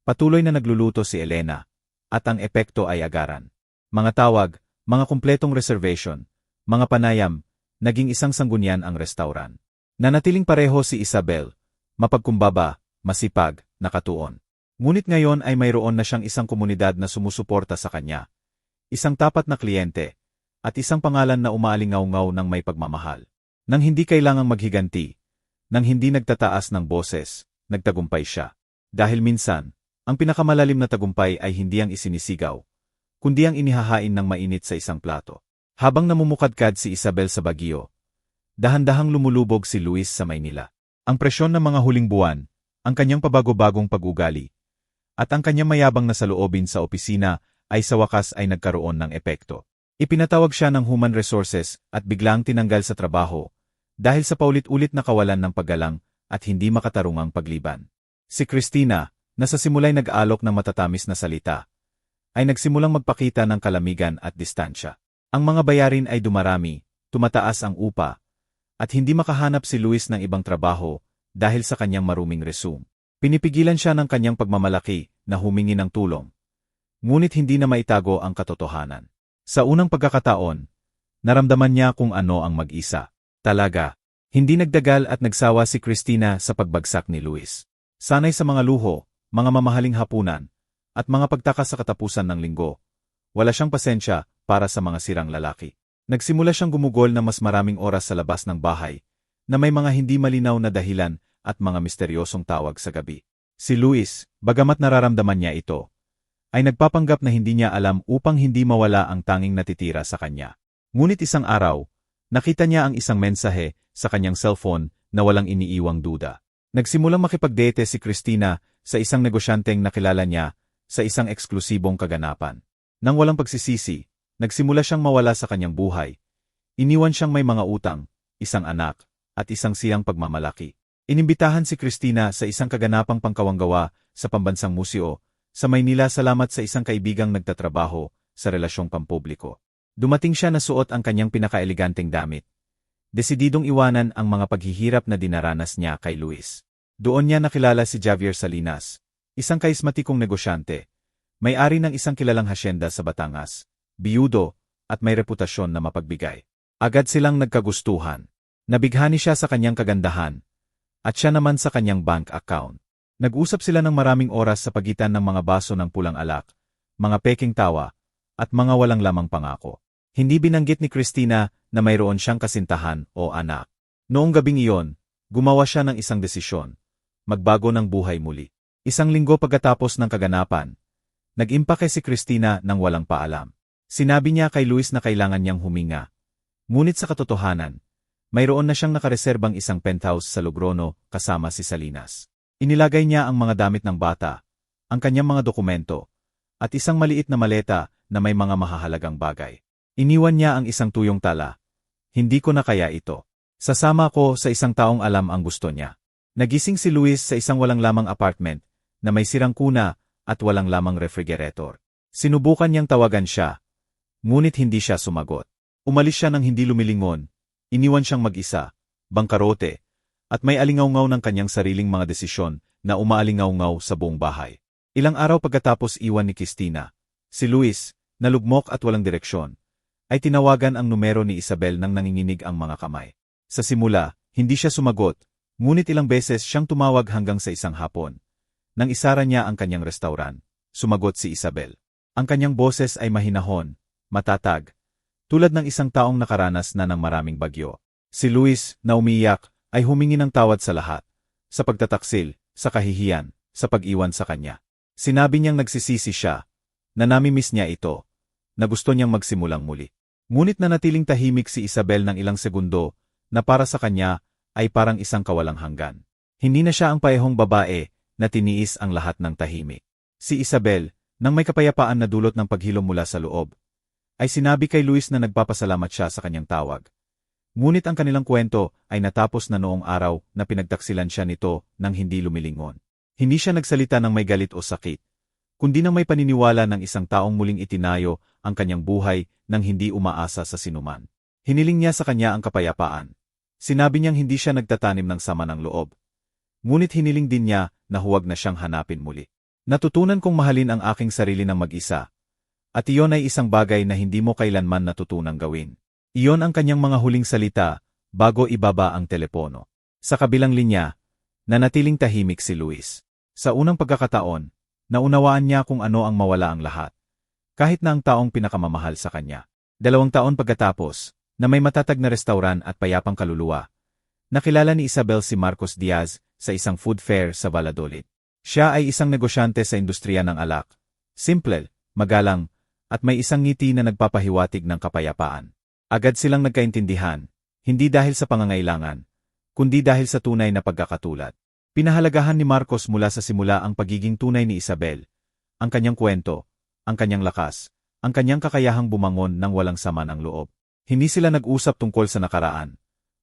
patuloy na nagluluto si Elena, at ang epekto ay agaran. Mga tawag, mga kumpletong reservation, mga panayam, naging isang sanggunian ang restauran. Nanatiling pareho si Isabel, mapagkumbaba, masipag, nakatuon. Ngunit ngayon ay mayroon na siyang isang komunidad na sumusuporta sa kanya, isang tapat na kliyente, at isang pangalan na umaalingaw-ngaw ng may pagmamahal. Nang hindi kailangang maghiganti, nang hindi nagtataas ng boses, nagtagumpay siya. Dahil minsan, ang pinakamalalim na tagumpay ay hindi ang isinisigaw, kundi ang inihahain ng mainit sa isang plato. Habang namumukadkad si Isabel sa Baguio, dahan-dahang lumulubog si Luis sa Maynila. Ang presyon ng mga huling buwan ang kanyang pabago-bagong pag-ugali, at ang kanyang mayabang na saloobin sa opisina ay sa wakas ay nagkaroon ng epekto. Ipinatawag siya ng Human Resources at biglang tinanggal sa trabaho dahil sa paulit-ulit na kawalan ng paggalang at hindi makatarungang pagliban. Si Christina, na sa simula'y nag-aalok ng matatamis na salita, ay nagsimulang magpakita ng kalamigan at distansya. Ang mga bayarin ay dumarami, tumataas ang upa, at hindi makahanap si Luis ng ibang trabaho dahil sa kanyang maruming resume. Pinipigilan siya ng kanyang pagmamalaki na humingi ng tulong. Ngunit hindi na maitago ang katotohanan. Sa unang pagkakataon, naramdaman niya kung ano ang mag-isa. Talaga, hindi nagdagal at nagsawa si Christina sa pagbagsak ni Luis. Sanay sa mga luho, mga mamahaling hapunan, at mga pagtaka sa katapusan ng linggo, wala siyang pasensya para sa mga sirang lalaki. Nagsimula siyang gumugol na mas maraming oras sa labas ng bahay, na may mga hindi malinaw na dahilan at mga misteryosong tawag sa gabi. Si Luis, bagamat nararamdaman niya ito, ay nagpapanggap na hindi niya alam upang hindi mawala ang tanging natitira sa kanya. Ngunit isang araw, nakita niya ang isang mensahe sa kanyang cellphone na walang iniiwang duda. Nagsimulang makipagdate si Christina sa isang negosyanteng nakilala niya sa isang eksklusibong kaganapan. Nang walang pagsisisi, nagsimula siyang mawala sa kanyang buhay. Iniwan siyang may mga utang, isang anak, at isang siyang pagmamalaki. Inimbitahan si Christina sa isang kaganapang pangkawanggawa sa pambansang museo sa Maynila salamat sa isang kaibigang nagtatrabaho sa relasyong pampubliko. Dumating siya na suot ang kanyang pinakaeleganteng damit. Desididong iwanan ang mga paghihirap na dinaranas niya kay Luis. Doon niya nakilala si Javier Salinas, isang kaismatikong negosyante, may-ari ng isang kilalang hasyenda sa Batangas, biyudo, at may reputasyon na mapagbigay. Agad silang nagkagustuhan. Nabighani siya sa kanyang kagandahan, at siya naman sa kanyang bank account. Nag-usap sila ng maraming oras sa pagitan ng mga baso ng pulang alak, mga peking tawa, at mga walang lamang pangako. Hindi binanggit ni Christina na mayroon siyang kasintahan o anak. Noong gabing iyon, gumawa siya ng isang desisyon. Magbago ng buhay muli. Isang linggo pagkatapos ng kaganapan, nag-impake si Christina nang walang paalam. Sinabi niya kay Luis na kailangan niyang huminga. Ngunit sa katotohanan, mayroon na siyang nakareserbang isang penthouse sa Logrono kasama si Salinas. Inilagay niya ang mga damit ng bata, ang kanyang mga dokumento, at isang maliit na maleta na may mga mahahalagang bagay. Iniwan niya ang isang tuyong tala. Hindi ko na kaya ito. Sasama ko sa isang taong alam ang gusto niya. Nagising si Luis sa isang walang lamang apartment na may sirang kuna at walang lamang refrigerator. Sinubukan niyang tawagan siya, ngunit hindi siya sumagot. Umalis siya nang hindi lumilingon, iniwan siyang mag-isa, bangkarote, at may alingaw-ngaw ng kanyang sariling mga desisyon na umaalingaw-ngaw sa buong bahay. Ilang araw pagkatapos iwan ni Christina, si Luis, na lugmok at walang direksyon, ay tinawagan ang numero ni Isabel nang nanginginig ang mga kamay. Sa simula, hindi siya sumagot, ngunit ilang beses siyang tumawag hanggang sa isang hapon. Nang isara niya ang kanyang restauran, sumagot si Isabel. Ang kanyang boses ay mahinahon, matatag, tulad ng isang taong nakaranas na ng maraming bagyo. Si Luis, na umiiyak, ay humingi ng tawad sa lahat, sa pagtataksil, sa kahihiyan, sa pag-iwan sa kanya. Sinabi niyang nagsisisi siya, na namimiss niya ito, na gusto niyang magsimulang muli. Ngunit nanatiling tahimik si Isabel ng ilang segundo na para sa kanya ay parang isang kawalang hanggan. Hindi na siya ang paehong babae na tiniis ang lahat ng tahimik. Si Isabel, nang may kapayapaan na dulot ng paghilom mula sa loob, ay sinabi kay Luis na nagpapasalamat siya sa kanyang tawag. Ngunit ang kanilang kwento ay natapos na noong araw na pinagtaksilan siya nito nang hindi lumilingon. Hindi siya nagsalita ng may galit o sakit, kundi nang may paniniwala ng isang taong muling itinayo ang kanyang buhay nang hindi umaasa sa sinuman. Hiniling niya sa kanya ang kapayapaan. Sinabi niyang hindi siya nagtatanim ng sama ng loob. Ngunit hiniling din niya na huwag na siyang hanapin muli. Natutunan kong mahalin ang aking sarili ng mag-isa. At iyon ay isang bagay na hindi mo kailanman natutunang gawin. Iyon ang kanyang mga huling salita bago ibaba ang telepono. Sa kabilang linya, nanatiling tahimik si Luis. Sa unang pagkakataon, naunawaan niya kung ano ang mawala ang lahat. Kahit na ang taong pinakamamahal sa kanya. 2 taon pagkatapos, na may matatag na restauran at payapang kaluluwa, nakilala ni Isabel si Marcos Diaz sa isang food fair sa Valladolid. Siya ay isang negosyante sa industriya ng alak. Simple, magalang, at may isang ngiti na nagpapahiwatig ng kapayapaan. Agad silang nagkaintindihan, hindi dahil sa pangangailangan, kundi dahil sa tunay na pagkakatulad. Pinahalagahan ni Marcos mula sa simula ang pagiging tunay ni Isabel, ang kanyang kwento, ang kanyang lakas, ang kanyang kakayahang bumangon ng walang sama ng loob. Hindi sila nag-usap tungkol sa nakaraan,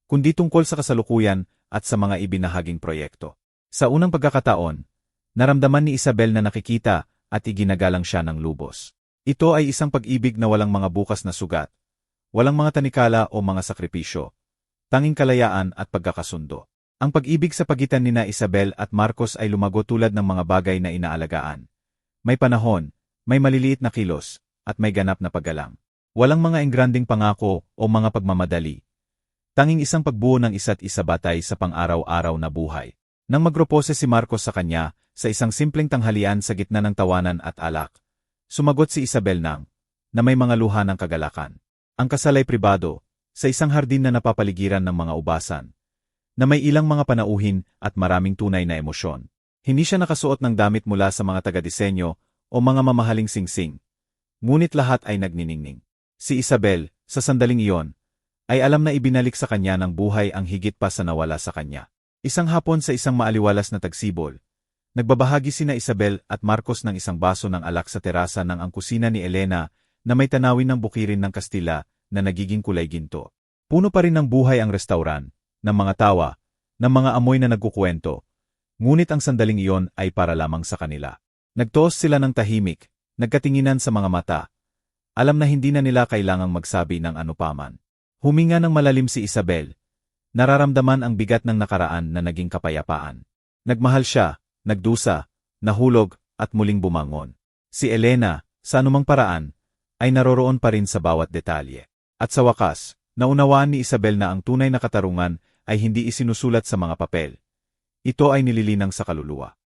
kundi tungkol sa kasalukuyan at sa mga ibinahaging proyekto. Sa unang pagkakataon, naramdaman ni Isabel na nakikita at iginagalang siya ng lubos. Ito ay isang pag-ibig na walang mga bukas na sugat, walang mga tanikala o mga sakripisyo, tanging kalayaan at pagkakasundo. Ang pag-ibig sa pagitan nina Isabel at Marcos ay lumago tulad ng mga bagay na inaalagaan. May panahon, may maliliit na kilos, at may ganap na paggalang. Walang mga engranding pangako o mga pagmamadali. Tanging isang pagbuo ng isa't isa batay sa pang-araw-araw na buhay. Nang magropose si Marcos sa kanya, sa isang simpleng tanghalian sa gitna ng tawanan at alak, sumagot si Isabel na may mga luha ng kagalakan. Ang kasal ay pribado, sa isang hardin na napapaligiran ng mga ubasan, na may ilang mga panauhin at maraming tunay na emosyon. Hindi siya nakasuot ng damit mula sa mga taga-disenyo o mga mamahaling singsing. Ngunit lahat ay nagniningning. Si Isabel, sa sandaling iyon, ay alam na ibinalik sa kanya ng buhay ang higit pa sa nawala sa kanya. Isang hapon sa isang maaliwalas na tagsibol, nagbabahagi sina Isabel at Marcos ng isang baso ng alak sa terasa ng ang kusina ni Elena na may tanawin ng bukirin ng Kastila na nagiging kulay ginto. Puno pa rin ng buhay ang restauran, ng mga tawa, ng mga amoy na nagkukwento, ngunit ang sandaling iyon ay para lamang sa kanila. Nagtoos sila ng tahimik, nagkatinginan sa mga mata. Alam na hindi na nila kailangang magsabi ng anupaman. Huminga ng malalim si Isabel. Nararamdaman ang bigat ng nakaraan na naging kapayapaan. Nagmahal siya, nagdusa, nahulog, at muling bumangon. Si Elena, sa anumang paraan, ay naroroon pa rin sa bawat detalye. At sa wakas, naunawaan ni Isabel na ang tunay na katarungan ay hindi isinusulat sa mga papel. Ito ay nililinang sa kaluluwa.